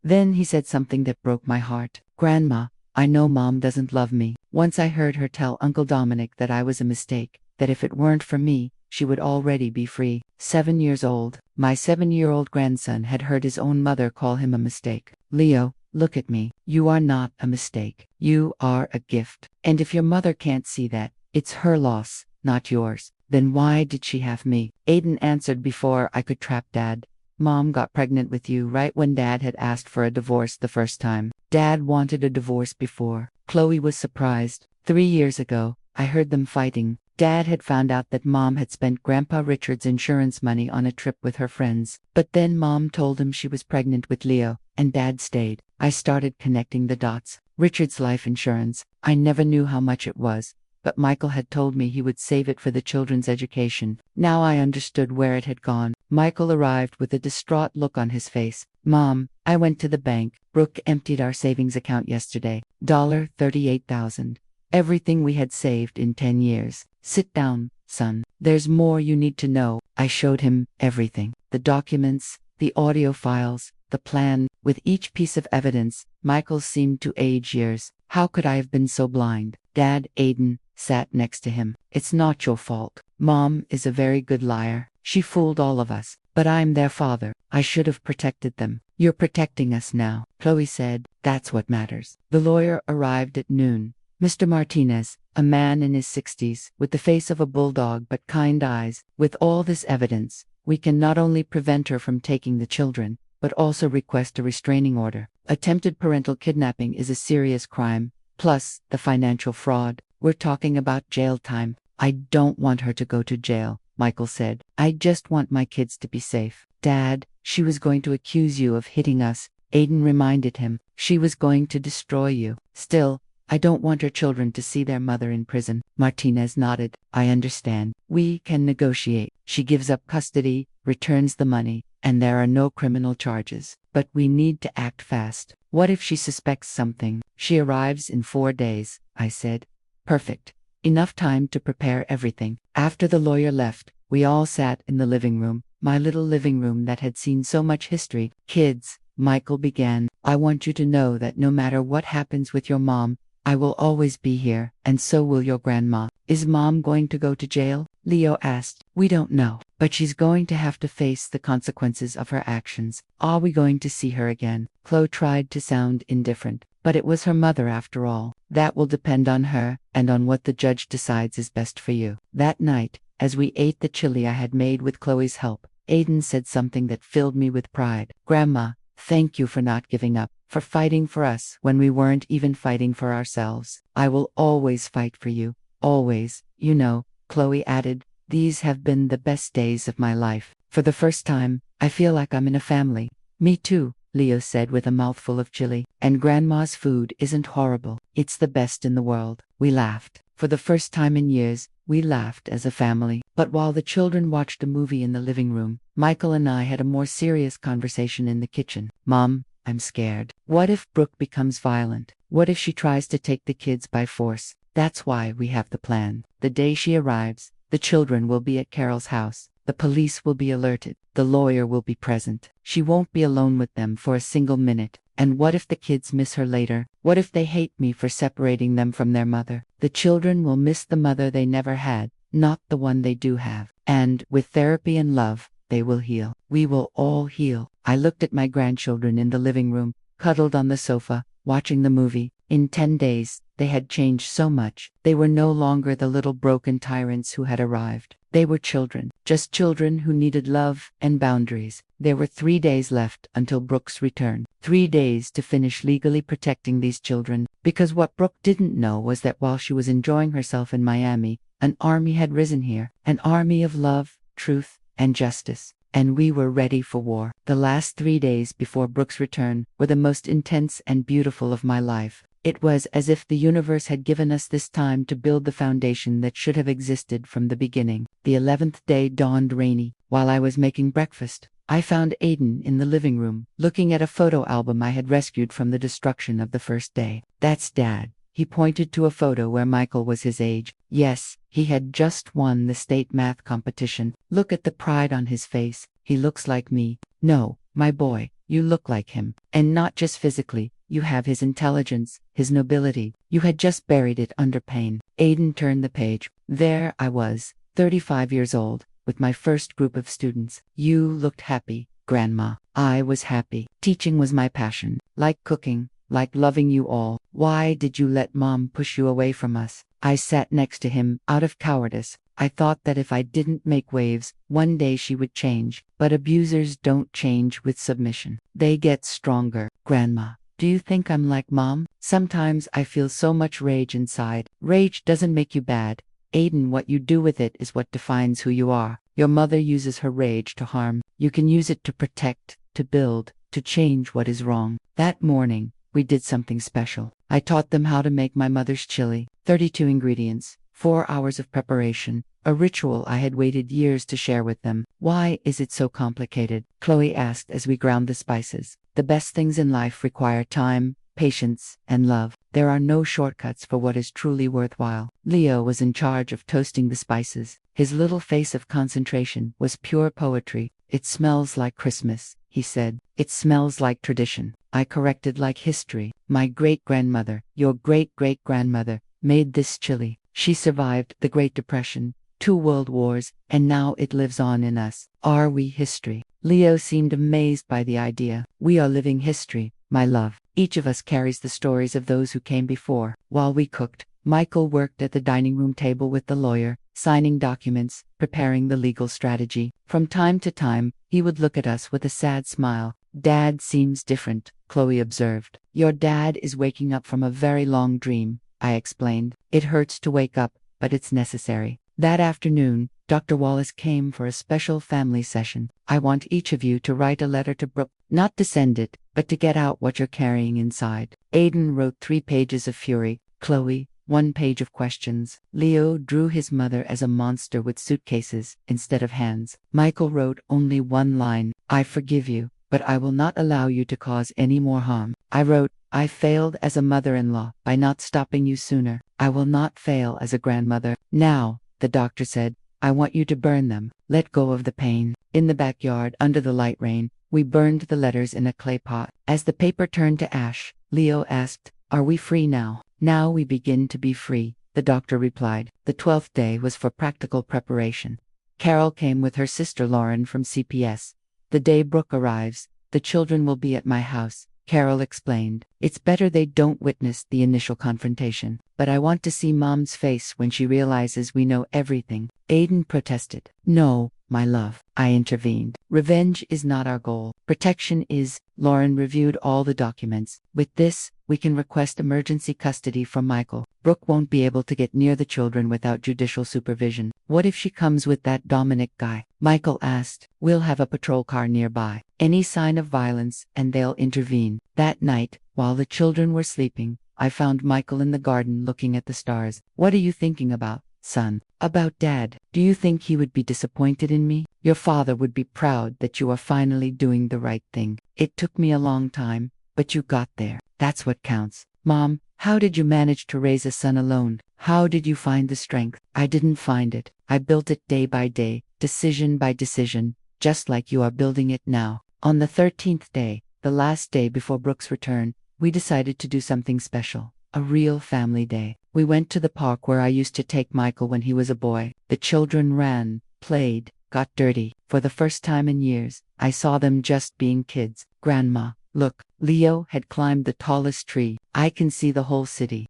Then he said something that broke my heart. Grandma, I know Mom doesn't love me. Once I heard her tell Uncle Dominic that I was a mistake, that if it weren't for me, she would already be free. 7 years old, my 7-year-old grandson had heard his own mother call him a mistake. Leo, look at me. You are not a mistake. You are a gift. And if your mother can't see that, it's her loss, not yours. Then why did she have me? Aiden answered before I could trap Dad. Mom got pregnant with you right when Dad had asked for a divorce the first time. Dad wanted a divorce before. Chloe was surprised. 3 years ago, I heard them fighting. Dad had found out that Mom had spent Grandpa Richard's insurance money on a trip with her friends. But then Mom told him she was pregnant with Leo, and Dad stayed. I started connecting the dots. Richard's life insurance. I never knew how much it was, but Michael had told me he would save it for the children's education. Now I understood where it had gone. Michael arrived with a distraught look on his face. Mom, I went to the bank. Brooke emptied our savings account yesterday. $38,000. Everything we had saved in 10 years. Sit down, son. There's more you need to know. I showed him everything. The documents, the audio files, the plan. With each piece of evidence, Michael seemed to age years. How could I have been so blind? Dad, Aiden, sat next to him. It's not your fault. Mom is a very good liar. She fooled all of us. But I'm their father. I should have protected them. You're protecting us now, Chloe said. That's what matters. The lawyer arrived at noon. Mr. Martinez, a man in his 60s, with the face of a bulldog but kind eyes. With all this evidence, we can not only prevent her from taking the children, but also request a restraining order. Attempted parental kidnapping is a serious crime, plus the financial fraud. We're talking about jail time. I don't want her to go to jail, Michael said. I just want my kids to be safe. Dad, she was going to accuse you of hitting us. Aiden reminded him. She was going to destroy you. Still, I don't want her children to see their mother in prison. Martinez nodded. I understand. We can negotiate. She gives up custody, returns the money, and there are no criminal charges. But we need to act fast. What if she suspects something? She arrives in 4 days, I said. Perfect. Enough time to prepare everything. After the lawyer left, we all sat in the living room, my little living room that had seen so much history. Kids, Michael began, I want you to know that no matter what happens with your mom, I will always be here, and so will your grandma. Is Mom going to go to jail? Leo asked. We don't know, but she's going to have to face the consequences of her actions. Are we going to see her again? Chloe tried to sound indifferent, but it was her mother after all. That will depend on her, and on what the judge decides is best for you. That night, as we ate the chili I had made with Chloe's help, Aiden said something that filled me with pride. Grandma, thank you for not giving up, for fighting for us when we weren't even fighting for ourselves. I will always fight for you, always. You know, Chloe added, these have been the best days of my life. For the first time, I feel like I'm in a family. Me too, Leo said with a mouthful of chili. And Grandma's food isn't horrible. It's the best in the world. We laughed. For the first time in years, we laughed as a family. But while the children watched a movie in the living room, Michael and I had a more serious conversation in the kitchen. Mom, I'm scared. What if Brooke becomes violent? What if she tries to take the kids by force? That's why we have the plan. The day she arrives, the children will be at Carol's house. The police will be alerted. The lawyer will be present. She won't be alone with them for a single minute. And what if the kids miss her later? What if they hate me for separating them from their mother? The children will miss the mother they never had, not the one they do have. And, with therapy and love, they will heal. We will all heal. I looked at my grandchildren in the living room, cuddled on the sofa, watching the movie. In 10 days, they had changed so much. They were no longer the little broken tyrants who had arrived. They were children, just children who needed love and boundaries. There were 3 days left until Brooke's return. 3 days to finish legally protecting these children, because what Brooke didn't know was that while she was enjoying herself in Miami, an army had risen here, an army of love, truth, and justice. And we were ready for war. The last 3 days before Brooke's return were the most intense and beautiful of my life. It was as if the universe had given us this time to build the foundation that should have existed from the beginning. The 11th day dawned rainy. While I was making breakfast, I found Aiden in the living room, looking at a photo album I had rescued from the destruction of the first day. That's Dad. He pointed to a photo where Michael was his age. Yes, he had just won the state math competition. Look at the pride on his face. He looks like me. No, my boy, you look like him. And not just physically. You have his intelligence, his nobility. You had just buried it under pain. Aiden turned the page. There I was, 35 years old, with my first group of students. You looked happy, Grandma. I was happy. Teaching was my passion. Like cooking, like loving you all. Why did you let Mom push you away from us? I sat next to him, out of cowardice. I thought that if I didn't make waves, one day she would change. But abusers don't change with submission. They get stronger. Grandma, do you think I'm like Mom? Sometimes I feel so much rage inside. Rage doesn't make you bad. Aiden, what you do with it is what defines who you are. Your mother uses her rage to harm. You can use it to protect, to build, to change what is wrong. That morning, we did something special. I taught them how to make my mother's chili. 32 ingredients, 4 hours of preparation, a ritual I had waited years to share with them. Why is it so complicated? Chloe asked as we ground the spices. The best things in life require time, patience, and love. There are no shortcuts for what is truly worthwhile. Leo was in charge of toasting the spices. His little face of concentration was pure poetry. It smells like Christmas, he said. It smells like tradition. I corrected like history. My great-grandmother, your great-great-grandmother, made this chili. She survived the Great Depression, 2 world wars, and now it lives on in us. Are we history? Leo seemed amazed by the idea. We are living history, my love. Each of us carries the stories of those who came before. While we cooked, Michael worked at the dining room table with the lawyer, signing documents, preparing the legal strategy. From time to time, he would look at us with a sad smile. Dad seems different, Chloe observed. Your dad is waking up from a very long dream, I explained. It hurts to wake up, but it's necessary. That afternoon, Dr. Wallace came for a special family session. I want each of you to write a letter to Brooke, not to send it, but to get out what you're carrying inside. Aiden wrote 3 pages of fury. Chloe, 1 page of questions. Leo drew his mother as a monster with suitcases instead of hands. Michael wrote only 1 line. I forgive you, but I will not allow you to cause any more harm. I wrote, I failed as a mother-in-law by not stopping you sooner. I will not fail as a grandmother. Now, the doctor said, I want you to burn them. Let go of the pain. In the backyard, under the light rain, we burned the letters in a clay pot. As the paper turned to ash, Leo asked, Are we free now? Now we begin to be free, the doctor replied. The 12th day was for practical preparation. Carol came with her sister Lauren from CPS. The day Brooke arrives, the children will be at my house, Carol explained. It's better they don't witness the initial confrontation, but I want to see Mom's face when she realizes we know everything. Aiden protested. No, my love, I intervened. Revenge is not our goal. Protection is. Lauren reviewed all the documents. With this, we can request emergency custody from Michael. Brooke won't be able to get near the children without judicial supervision. What if she comes with that Dominic guy? Michael asked. We'll have a patrol car nearby. Any sign of violence, and they'll intervene. That night, while the children were sleeping, I found Michael in the garden looking at the stars. What are you thinking about, son? About Dad. Do you think he would be disappointed in me? Your father would be proud that you are finally doing the right thing. It took me a long time, but you got there. That's what counts. Mom, how did you manage to raise a son alone? How did you find the strength? I didn't find it. I built it day by day, decision by decision, just like you are building it now. On the 13th day, the last day before Brooke's return, we decided to do something special. A real family day. We went to the park where I used to take Michael when he was a boy. The children ran, played, got dirty. For the first time in years, I saw them just being kids. Grandma, look, Leo had climbed the tallest tree. I can see the whole city.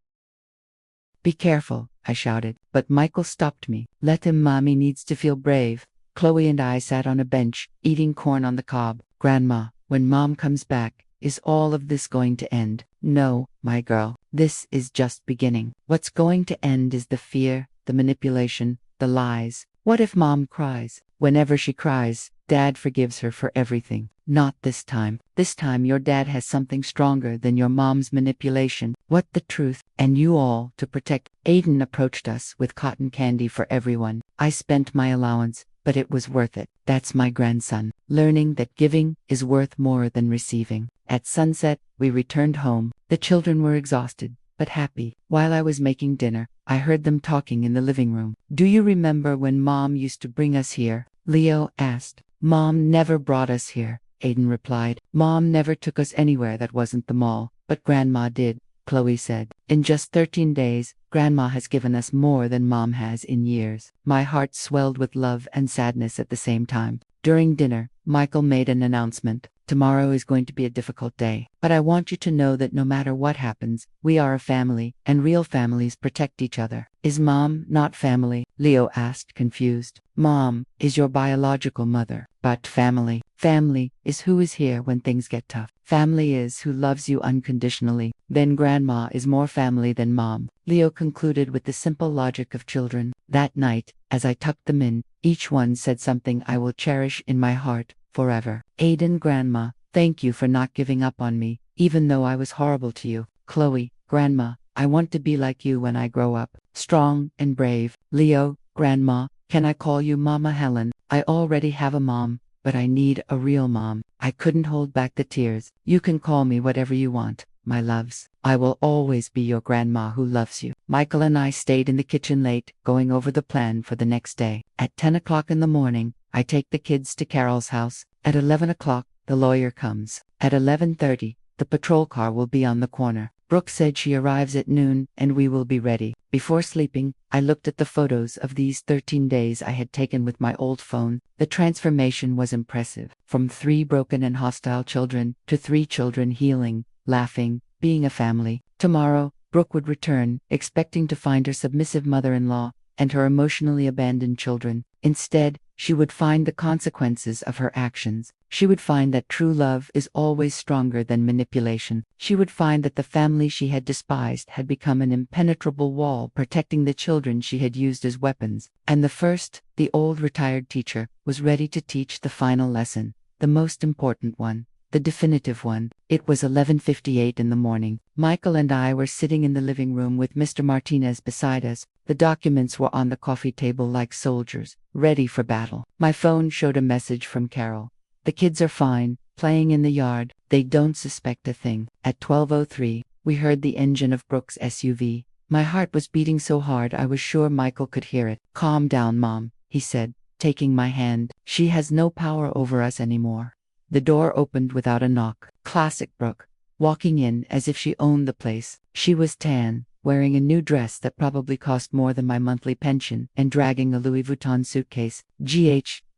Be careful, I shouted, but Michael stopped me. Let him, Mommy needs to feel brave. Chloe and I sat on a bench, eating corn on the cob. Grandma, when Mom comes back, is all of this going to end? No, my girl, this is just beginning. What's going to end is the fear, the manipulation, the lies. What if Mom cries? Whenever she cries, Dad forgives her for everything. Not this time. This time your dad has something stronger than your mom's manipulation. What the truth? And you all, to protect. Aiden approached us with cotton candy for everyone. I spent my allowance, but it was worth it. That's my grandson, learning that giving is worth more than receiving. At sunset, we returned home. The children were exhausted, but happy. While I was making dinner, I heard them talking in the living room. Do you remember when Mom used to bring us here? Leo asked. Mom never brought us here, Aiden replied. Mom never took us anywhere that wasn't the mall, but Grandma did, Chloe said. In just 13 days, Grandma has given us more than Mom has in years. My heart swelled with love and sadness at the same time. During dinner, Michael made an announcement. Tomorrow is going to be a difficult day, but I want you to know that no matter what happens, we are a family, and real families protect each other. Is Mom not family? Leo asked, confused. Mom is your biological mother, but family. Family is who is here when things get tough. Family is who loves you unconditionally. Then Grandma is more family than Mom. Leo concluded with the simple logic of children. That night, as I tucked them in, each one said something I will cherish in my heart forever. Aiden, Grandma, thank you for not giving up on me, even though I was horrible to you. Chloe, Grandma, I want to be like you when I grow up, strong and brave. Leo, Grandma, can I call you Mama Helen? I already have a mom, but I need a real mom. I couldn't hold back the tears. You can call me whatever you want, my loves. I will always be your grandma who loves you. Michael and I stayed in the kitchen late, going over the plan for the next day. At 10 o'clock in the morning, I take the kids to Carol's house. At 11 o'clock, the lawyer comes. At 11:30, the patrol car will be on the corner. Brooke said she arrives at noon, and we will be ready. Before sleeping, I looked at the photos of these 13 days I had taken with my old phone. The transformation was impressive. From 3 broken and hostile children to 3 children healing, laughing, being a family. Tomorrow, Brooke would return, expecting to find her submissive mother-in-law and her emotionally abandoned children. Instead, she would find the consequences of her actions. She would find that true love is always stronger than manipulation. She would find that the family she had despised had become an impenetrable wall protecting the children she had used as weapons. And the old retired teacher, was ready to teach the final lesson, the most important one. The definitive one. It was 11:58 in the morning. Michael and I were sitting in the living room with Mr. Martinez beside us. The documents were on the coffee table like soldiers, ready for battle. My phone showed a message from Carol. The kids are fine, playing in the yard. They don't suspect a thing. At 12:03, we heard the engine of Brooke's SUV. My heart was beating so hard I was sure Michael could hear it. Calm down, Mom, he said, taking my hand. She has no power over us anymore. The door opened without a knock. Classic Brooke, walking in as if she owned the place. She was tan, wearing a new dress that probably cost more than my monthly pension, and dragging a Louis Vuitton suitcase.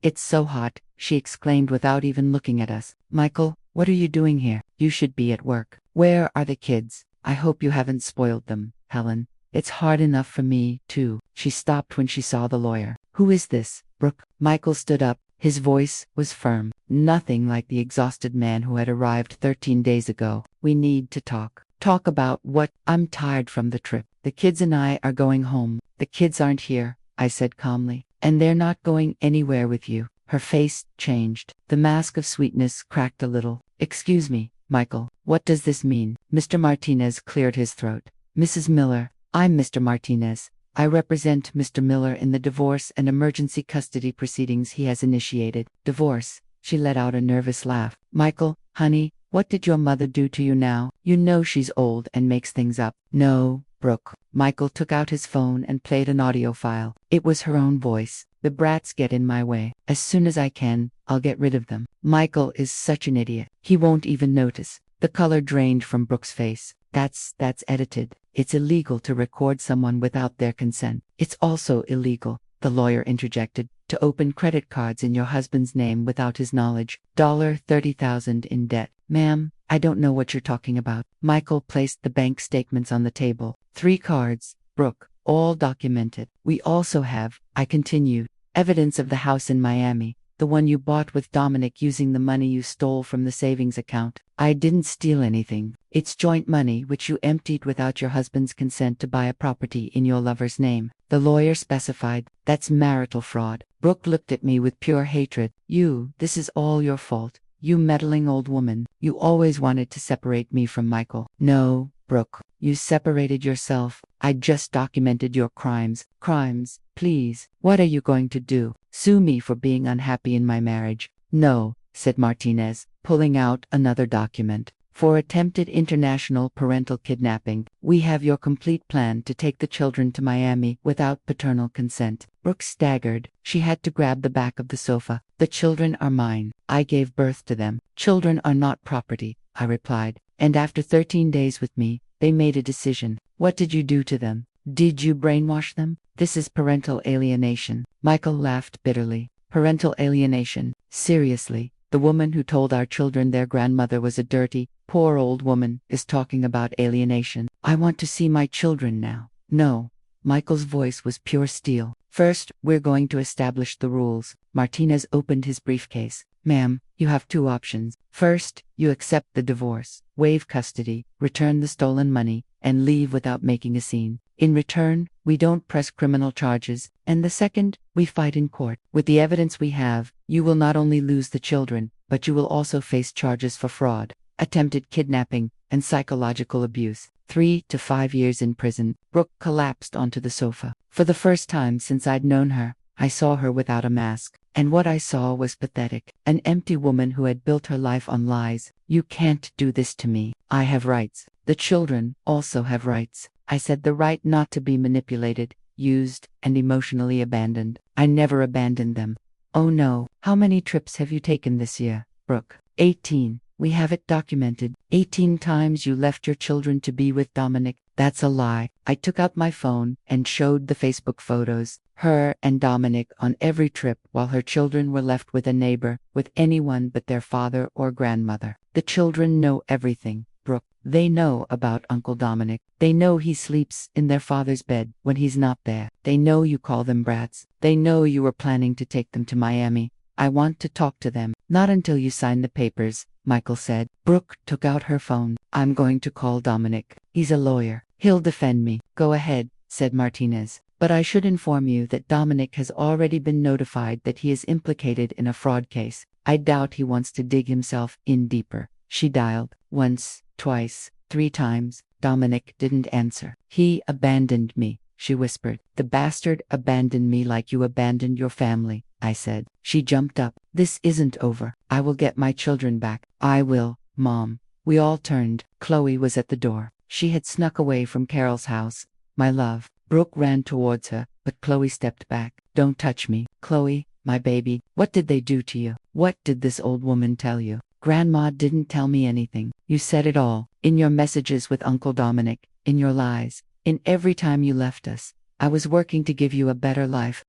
It's so hot, she exclaimed without even looking at us. Michael, what are you doing here? You should be at work. Where are the kids? I hope you haven't spoiled them, Helen. It's hard enough for me, too. She stopped when she saw the lawyer. Who is this, Brooke? Michael stood up. His voice was firm, nothing like the exhausted man who had arrived 13 days ago. We need to talk. Talk about what? I'm tired from the trip. The kids and I are going home. The kids aren't here, I said calmly. And they're not going anywhere with you. Her face changed. The mask of sweetness cracked a little. Excuse me, Michael, what does this mean? Mr. Martinez cleared his throat. Mrs. Miller, I'm Mr. Martinez. I represent Mr. Miller in the divorce and emergency custody proceedings he has initiated. Divorce? She let out a nervous laugh. Michael, honey, what did your mother do to you now? You know she's old and makes things up. No, Brooke. Michael took out his phone and played an audio file. It was her own voice. The brats get in my way. As soon as I can, I'll get rid of them. Michael is such an idiot. He won't even notice. The color drained from Brooke's face. That's edited. It's illegal to record someone without their consent. It's also illegal, the lawyer interjected, to open credit cards in your husband's name without his knowledge. $30,000 in debt. Ma'am, I don't know what you're talking about. Michael placed the bank statements on the table. 3 cards, Brooke, all documented. We also have, I continued, evidence of the house in Miami, the one you bought with Dominic using the money you stole from the savings account. I didn't steal anything. It's joint money which you emptied without your husband's consent to buy a property in your lover's name. The lawyer specified, that's marital fraud. Brooke looked at me with pure hatred. This is all your fault. You meddling old woman. You always wanted to separate me from Michael. No, Brooke, you separated yourself. I just documented your crimes. Crimes, please. What are you going to do? Sue me for being unhappy in my marriage? No, said Martinez, pulling out another document. For attempted international parental kidnapping, we have your complete plan to take the children to Miami without paternal consent. Brooke staggered. She had to grab the back of the sofa. The children are mine. I gave birth to them. Children are not property, I replied. And after 13 days with me, they made a decision. What did you do to them? Did you brainwash them? This is parental alienation. Michael laughed bitterly. Parental alienation? Seriously? The woman who told our children their grandmother was a dirty, poor old woman is talking about alienation. I want to see my children now. No. Michael's voice was pure steel. First, we're going to establish the rules. Martinez opened his briefcase. Ma'am, you have 2 options. First, you accept the divorce, waive custody, return the stolen money, and leave without making a scene. In return, we don't press criminal charges. And the second, we fight in court. With the evidence we have, you will not only lose the children, but you will also face charges for fraud, attempted kidnapping, and psychological abuse. 3 to 5 years in prison. Brooke collapsed onto the sofa. For the first time since I'd known her, I saw her without a mask. And what I saw was pathetic. An empty woman who had built her life on lies. You can't do this to me. I have rights. The children also have rights. I said the right not to be manipulated, used, and emotionally abandoned. I never abandoned them. Oh no. How many trips have you taken this year, Brooke? 18. We have it documented. 18 times you left your children to be with Dominic. That's a lie. I took out my phone and showed the Facebook photos. Her and Dominic on every trip while her children were left with a neighbor, with anyone but their father or grandmother. The children know everything, Brooke. They know about Uncle Dominic. They know he sleeps in their father's bed when he's not there. They know you call them brats. They know you were planning to take them to Miami. I want to talk to them. Not until you sign the papers, Michael said. Brooke took out her phone. I'm going to call Dominic. He's a lawyer. He'll defend me. Go ahead, said Martinez. But I should inform you that Dominic has already been notified that he is implicated in a fraud case. I doubt he wants to dig himself in deeper. She dialed. Once, twice, 3 times. Dominic didn't answer. He abandoned me, she whispered. The bastard abandoned me like you abandoned your family, I said. She jumped up. This isn't over. I will get my children back. I will, Mom. We all turned. Chloe was at the door. She had snuck away from Carol's house. My love. Brooke ran towards her, but Chloe stepped back. Don't touch me. Chloe, my baby, what did they do to you? What did this old woman tell you? Grandma didn't tell me anything. You said it all. In your messages with Uncle Dominic, in your lies, in every time you left us. I was working to give you a better life.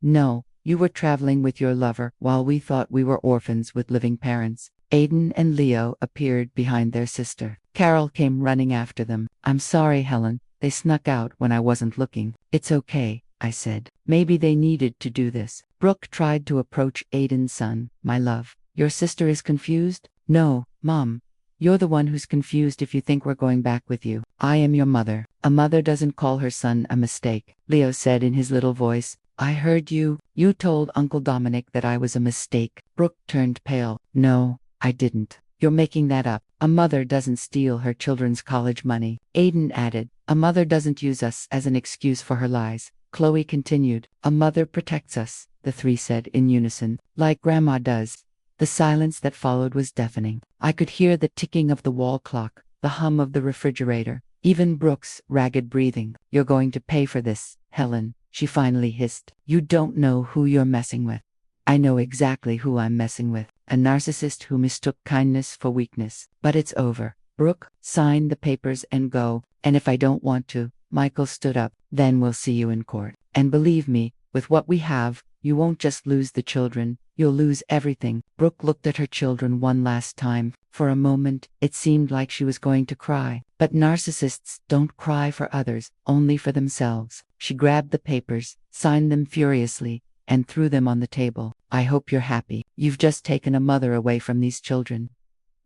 No, you were traveling with your lover while we thought we were orphans with living parents. Aiden and Leo appeared behind their sister. Carol came running after them. I'm sorry, Helen. They snuck out when I wasn't looking. It's okay, I said. Maybe they needed to do this. Brooke tried to approach Aiden's son. My love, your sister is confused? No, Mom. You're the one who's confused if you think we're going back with you. I am your mother. A mother doesn't call her son a mistake, Leo said in his little voice. I heard you. You told Uncle Dominic that I was a mistake. Brooke turned pale. No, I didn't. You're making that up. A mother doesn't steal her children's college money. Aiden added. A mother doesn't use us as an excuse for her lies. Chloe continued. A mother protects us, the three said in unison. Like Grandma does. The silence that followed was deafening. I could hear the ticking of the wall clock, the hum of the refrigerator, even Brooke's ragged breathing. You're going to pay for this, Helen, she finally hissed. You don't know who you're messing with. I know exactly who I'm messing with. A narcissist who mistook kindness for weakness. But it's over. Brooke, sign the papers and go. And if I don't want to, Michael stood up, then we'll see you in court. And believe me, with what we have, you won't just lose the children, you'll lose everything. Brooke looked at her children one last time. For a moment, it seemed like she was going to cry. But narcissists don't cry for others, only for themselves. She grabbed the papers, signed them furiously, and threw them on the table. I hope you're happy. You've just taken a mother away from these children.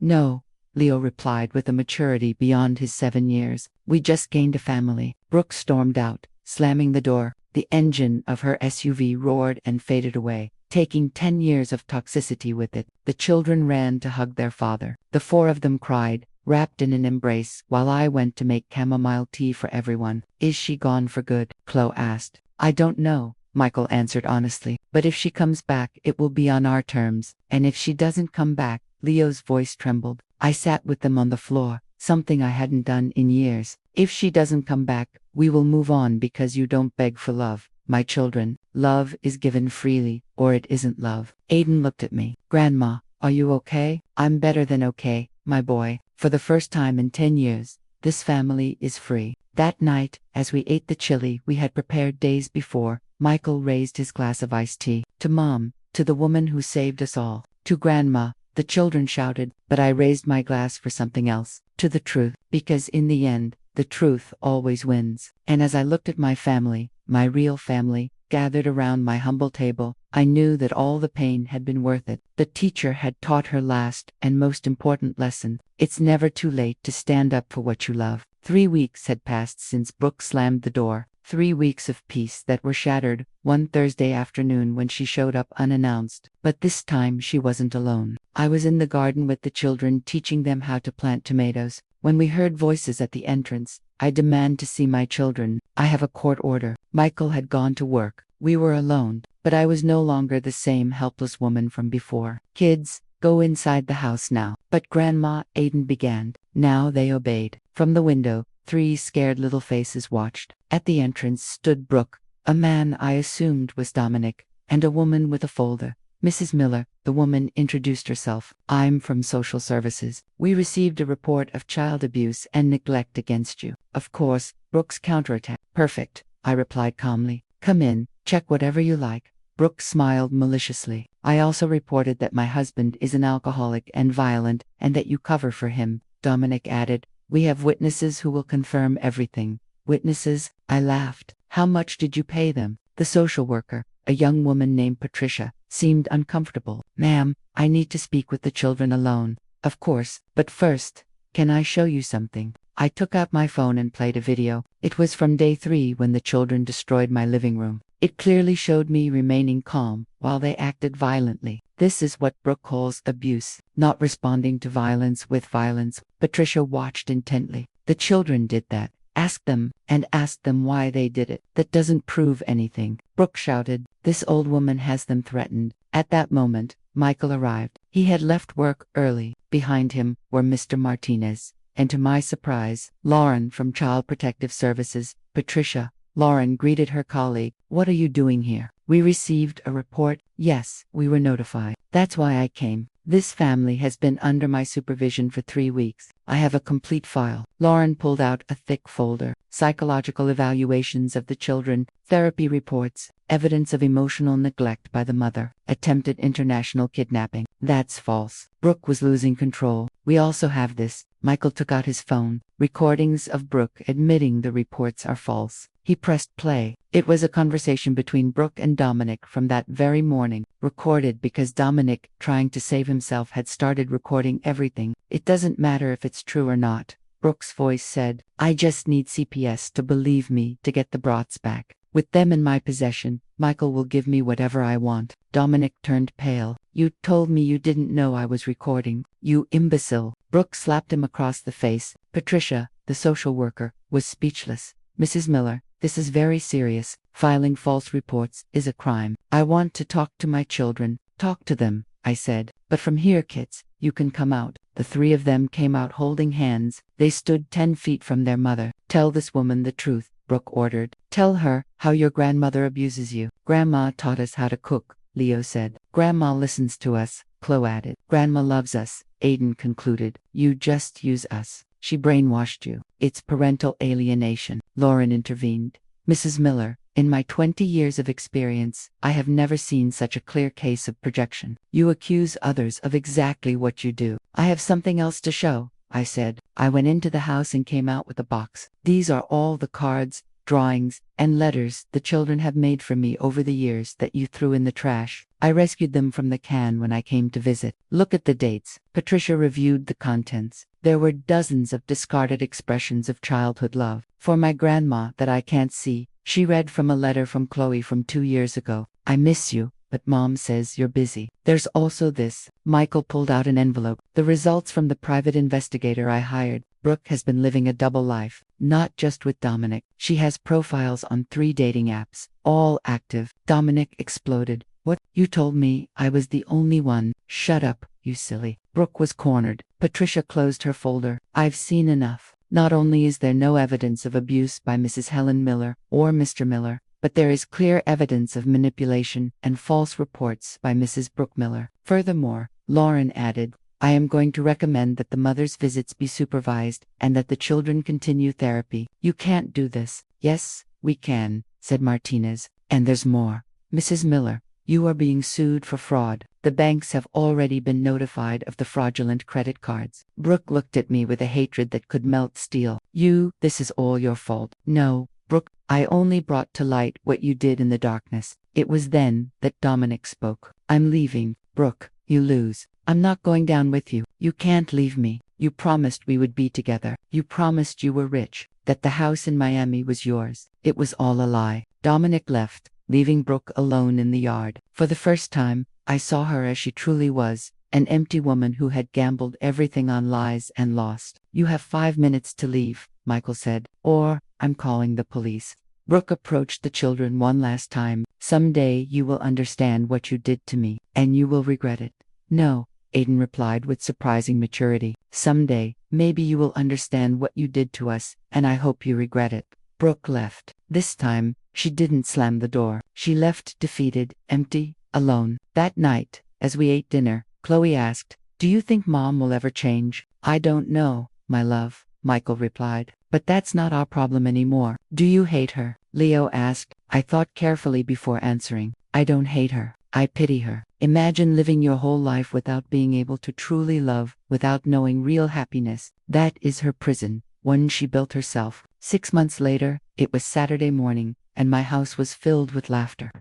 No, Leo replied with a maturity beyond his 7 years. We just gained a family. Brooke stormed out, slamming the door. The engine of her SUV roared and faded away, taking 10 years of toxicity with it. The children ran to hug their father. The 4 of them cried, wrapped in an embrace, while I went to make chamomile tea for everyone. Is she gone for good? Chloe asked. I don't know, Michael answered honestly. But if she comes back, it will be on our terms. And if she doesn't come back, Leo's voice trembled. I sat with them on the floor, something I hadn't done in years. If she doesn't come back, we will move on because you don't beg for love. My children, love is given freely, or it isn't love. Aiden looked at me. Grandma, are you okay? I'm better than okay, my boy. For the first time in 10 years, this family is free. That night, as we ate the chili we had prepared days before, Michael raised his glass of iced tea. To Mom, to the woman who saved us all. To Grandma, the children shouted, but I raised my glass for something else. To the truth, because in the end, the truth always wins. And as I looked at my family, my real family, gathered around my humble table, I knew that all the pain had been worth it. The teacher had taught her last and most important lesson. It's never too late to stand up for what you love. 3 weeks had passed since Brooke slammed the door. 3 weeks of peace that were shattered one Thursday afternoon when she showed up unannounced. But this time she wasn't alone. I was in the garden with the children teaching them how to plant tomatoes. When we heard voices at the entrance, I demand to see my children. I have a court order. Michael had gone to work. We were alone, but I was no longer the same helpless woman from before. Kids, go inside the house now. But Grandma, Aiden began. Now they obeyed. From the window, 3 scared little faces watched. At the entrance stood Brooke, a man I assumed was Dominic, and a woman with a folder. Mrs. Miller, the woman introduced herself. I'm from social services. We received a report of child abuse and neglect against you. Of course, Brooke's counterattack. Perfect, I replied calmly. Come in, check whatever you like. Brooke smiled maliciously. I also reported that my husband is an alcoholic and violent, and that you cover for him, Dominic added. We have witnesses who will confirm everything. Witnesses? I laughed. How much did you pay them? The social worker, a young woman named Patricia, seemed uncomfortable. Ma'am, I need to speak with the children alone. Of course, but first, can I show you something? I took out my phone and played a video. It was from day 3 when the children destroyed my living room. It clearly showed me remaining calm while they acted violently. This is what Brooke calls abuse, not responding to violence with violence. Patricia watched intently. The children did that. Ask them, and ask them why they did it. That doesn't prove anything. Brooke shouted. This old woman has them threatened. At that moment, Michael arrived. He had left work early. Behind him were Mr. Martinez, and to my surprise, Lauren from Child Protective Services. Patricia, Lauren greeted her colleague. What are you doing here? We received a report. Yes, we were notified. That's why I came. This family has been under my supervision for 3 weeks. I have a complete file. Lauren pulled out a thick folder. Psychological evaluations of the children, therapy reports, evidence of emotional neglect by the mother, attempted international kidnapping. That's false. Brooke was losing control. We also have this. Michael took out his phone. Recordings of Brooke admitting the reports are false. He pressed play. It was a conversation between Brooke and Dominic from that very morning, recorded because Dominic, trying to save himself, had started recording everything. It doesn't matter if it's true or not, Brooke's voice said. I just need CPS to believe me to get the broths back. With them in my possession, Michael will give me whatever I want. Dominic turned pale. You told me you didn't know I was recording. You imbecile. Brooke slapped him across the face. Patricia, the social worker, was speechless. Mrs. Miller, this is very serious. Filing false reports is a crime. I want to talk to my children. Talk to them, I said. But from here, kids, you can come out. The three of them came out holding hands. They stood 10 feet from their mother. Tell this woman the truth, Brooke ordered. Tell her how your grandmother abuses you. Grandma taught us how to cook, Leo said. Grandma listens to us, Chloe added. Grandma loves us, Aiden concluded. You just use us. She brainwashed you. It's parental alienation, Lauren intervened. Mrs. Miller, in my 20 years of experience, I have never seen such a clear case of projection. You accuse others of exactly what you do. I have something else to show, I said. I went into the house and came out with a box. These are all the cards, drawings, and letters the children have made for me over the years that you threw in the trash. I rescued them from the can when I came to visit. Look at the dates. Patricia reviewed the contents. There were dozens of discarded expressions of childhood love. For my grandma that I can't see, she read from a letter from Chloe from 2 years ago. I miss you, but Mom says you're busy. There's also this. Michael pulled out an envelope. The results from the private investigator I hired. Brooke has been living a double life, not just with Dominic. She has profiles on 3 dating apps, all active. Dominic exploded. What? You told me I was the only one. Shut up, you silly. Brooke was cornered. Patricia closed her folder. I've seen enough. Not only is there no evidence of abuse by Mrs. Helen Miller or Mr. Miller, but there is clear evidence of manipulation and false reports by Mrs. Brooke Miller. Furthermore, Lauren added, I am going to recommend that the mother's visits be supervised and that the children continue therapy. You can't do this. Yes, we can, said Martinez. And there's more. Mrs. Miller, you are being sued for fraud. The banks have already been notified of the fraudulent credit cards. Brooke looked at me with a hatred that could melt steel. This is all your fault. No, Brooke, I only brought to light what you did in the darkness. It was then that Dominic spoke. I'm leaving, Brooke. You lose. I'm not going down with you. You can't leave me. You promised we would be together. You promised you were rich, that the house in Miami was yours. It was all a lie. Dominic left, leaving Brooke alone in the yard. For the first time, I saw her as she truly was, an empty woman who had gambled everything on lies and lost. You have 5 minutes to leave, Michael said, or I'm calling the police. Brooke approached the children one last time. Someday you will understand what you did to me, and you will regret it. No, Aiden replied with surprising maturity. Someday, maybe you will understand what you did to us, and I hope you regret it. Brooke left. This time, she didn't slam the door. She left defeated, empty, alone. That night, as we ate dinner, Chloe asked, Do you think Mom will ever change? I don't know, my love, Michael replied. But that's not our problem anymore. Do you hate her? Leo asked. I thought carefully before answering. I don't hate her. I pity her. Imagine living your whole life without being able to truly love, without knowing real happiness. That is her prison, one she built herself. 6 months later, it was Saturday morning, and my house was filled with laughter.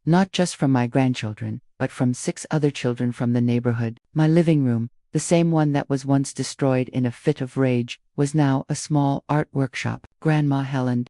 Not just from my grandchildren, but from 6 other children from the neighborhood. My living room, the same one that was once destroyed in a fit of rage, was now a small art workshop. Grandma Helen,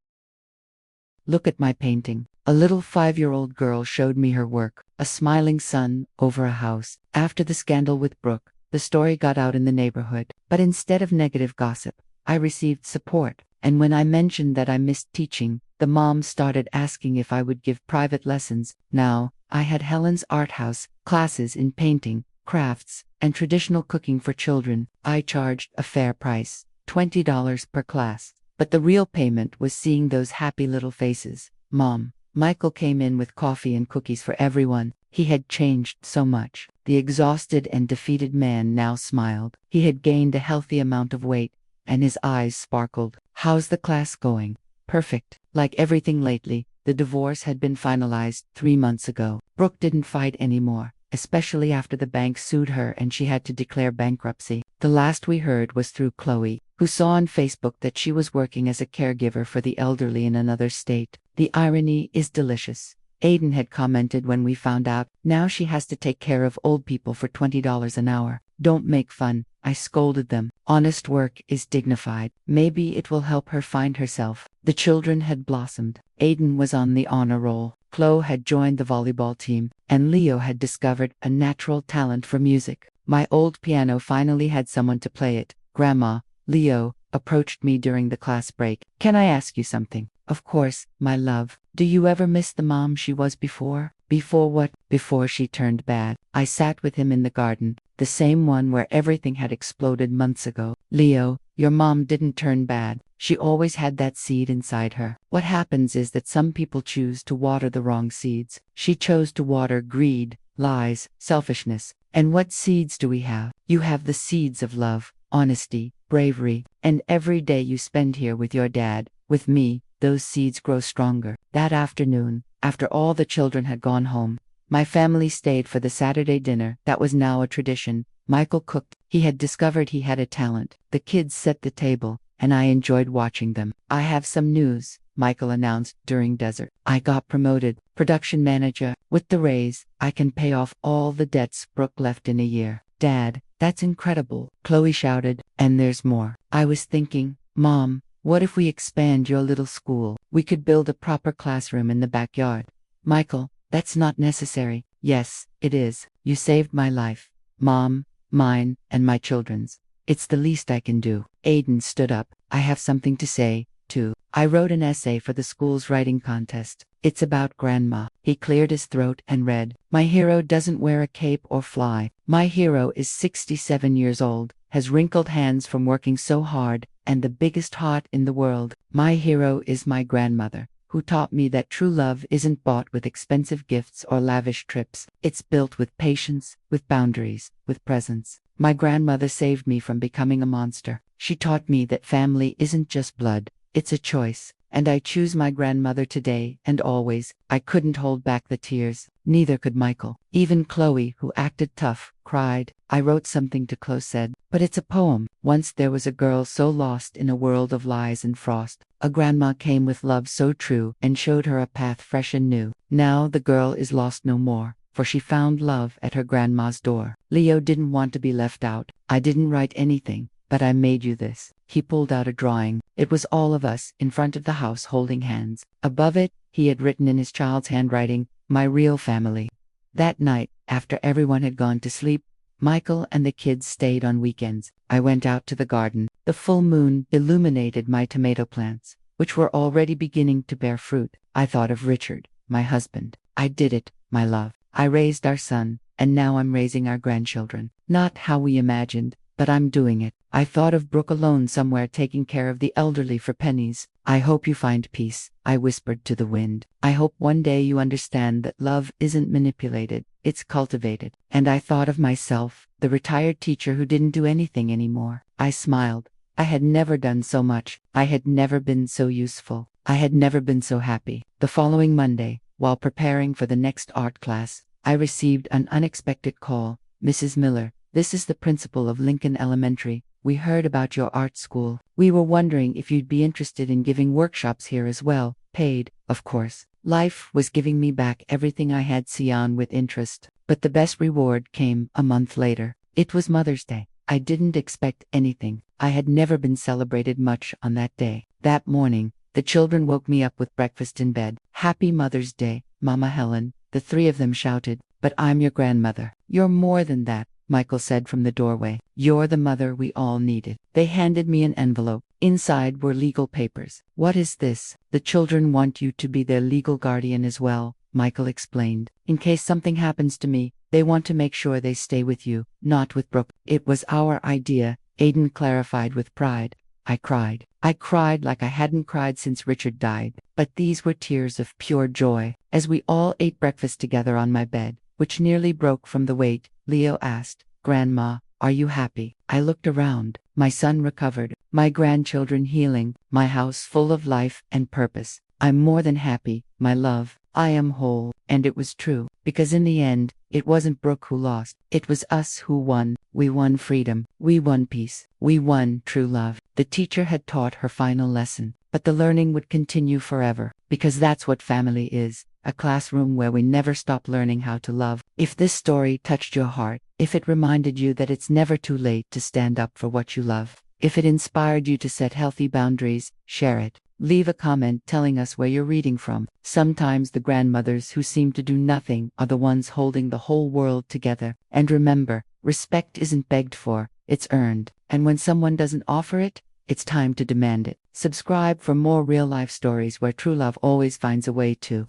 look at my painting. A little 5-year-old girl showed me her work, a smiling sun over a house. After the scandal with Brooke, the story got out in the neighborhood. But instead of negative gossip, I received support. And when I mentioned that I missed teaching, the moms started asking if I would give private lessons. Now, I had Helen's art house, classes in painting, crafts, and traditional cooking for children. I charged a fair price, $20 per class. But the real payment was seeing those happy little faces. Mom. Michael came in with coffee and cookies for everyone. He had changed so much. The exhausted and defeated man now smiled. He had gained a healthy amount of weight, and his eyes sparkled. How's the class going? Perfect. Like everything lately, the divorce had been finalized 3 months ago. Brooke didn't fight anymore, especially after the bank sued her and she had to declare bankruptcy. The last we heard was through Chloe, who saw on Facebook that she was working as a caregiver for the elderly in another state. The irony is delicious. Aiden had commented when we found out, now she has to take care of old people for $20 an hour. Don't make fun, I scolded them. Honest work is dignified. Maybe it will help her find herself. The children had blossomed. Aiden was on the honor roll. Chloe had joined the volleyball team, and Leo had discovered a natural talent for music. My old piano finally had someone to play it. Grandma, Leo, approached me during the class break. Can I ask you something? Of course, my love. Do you ever miss the mom she was before? Before what? Before she turned bad. I sat with him in the garden, the same one where everything had exploded months ago. Leo, your mom didn't turn bad. She always had that seed inside her. What happens is that some people choose to water the wrong seeds. She chose to water greed, lies, selfishness. And what seeds do we have? You have the seeds of love, honesty, bravery, and every day you spend here with your dad, with me, those seeds grow stronger. That afternoon, after all the children had gone home, my family stayed for the Saturday dinner that was now a tradition. Michael cooked. He had discovered he had a talent. The kids set the table, and I enjoyed watching them. I have some news, Michael announced during dessert. I got promoted, production manager. With the raise, I can pay off all the debts Brooke left in a year. Dad, that's incredible, Chloe shouted. And there's more. I was thinking, Mom, what if we expand your little school? We could build a proper classroom in the backyard. Michael, that's not necessary. Yes, it is. You saved my life. Mom, mine, and my children's. It's the least I can do. Aiden stood up. I have something to say, too. I wrote an essay for the school's writing contest. It's about Grandma. He cleared his throat and read. My hero doesn't wear a cape or fly. My hero is 67 years old, has wrinkled hands from working so hard, and the biggest heart in the world. My hero is my grandmother, who taught me that true love isn't bought with expensive gifts or lavish trips. It's built with patience, with boundaries, with presence. My grandmother saved me from becoming a monster. She taught me that family isn't just blood, it's a choice. And I choose my grandmother today and always. I couldn't hold back the tears. Neither could Michael. Even Chloe, who acted tough, cried. I wrote something to Chloe said, but it's a poem. Once there was a girl so lost in a world of lies and frost. A grandma came with love so true and showed her a path fresh and new. Now the girl is lost no more, for she found love at her grandma's door. Leo didn't want to be left out. I didn't write anything, but I made you this. He pulled out a drawing. It was all of us in front of the house holding hands. Above it, he had written in his child's handwriting, my real family. That night, after everyone had gone to sleep, Michael and the kids stayed on weekends. I went out to the garden. The full moon illuminated my tomato plants, which were already beginning to bear fruit. I thought of Richard, my husband. I did it, my love. I raised our son, and now I'm raising our grandchildren. Not how we imagined, but I'm doing it. I thought of Brooke alone somewhere taking care of the elderly for pennies. I hope you find peace, I whispered to the wind. I hope one day you understand that love isn't manipulated, it's cultivated. And I thought of myself, the retired teacher who didn't do anything anymore. I smiled. I had never done so much. I had never been so useful. I had never been so happy. The following Monday, while preparing for the next art class, I received an unexpected call. Mrs. Miller, this is the principal of Lincoln Elementary. We heard about your art school. We were wondering if you'd be interested in giving workshops here as well, paid, of course. Life was giving me back everything I had seen with interest. But the best reward came a month later. It was Mother's Day. I didn't expect anything. I had never been celebrated much on that day. That morning, the children woke me up with breakfast in bed. Happy Mother's Day, Mama Helen, the three of them shouted. But I'm your grandmother. You're more than that, Michael said from the doorway. You're the mother we all needed. They handed me an envelope. Inside were legal papers. What is this? The children want you to be their legal guardian as well, Michael explained. In case something happens to me, they want to make sure they stay with you, not with Brooke. It was our idea, Aiden clarified with pride. I cried. I cried like I hadn't cried since Richard died. But these were tears of pure joy. As we all ate breakfast together on my bed, which nearly broke from the weight, Leo asked, Grandma, are you happy? I looked around. My son recovered, my grandchildren healing, my house full of life and purpose. I'm more than happy, my love. I am whole. And it was true, because in the end, it wasn't Brooke who lost. It was us who won. We won freedom. We won peace. We won true love. The teacher had taught her final lesson, but the learning would continue forever, because that's what family is. A classroom where we never stop learning how to love. If this story touched your heart, If it reminded you that it's never too late to stand up for what you love. If it inspired you to set healthy boundaries, share it. Leave a comment telling us where you're reading from. Sometimes the grandmothers who seem to do nothing are the ones holding the whole world together. And remember, respect isn't begged for, it's earned. And when someone doesn't offer it, it's time to demand it. Subscribe for more real-life stories where true love always finds a way to.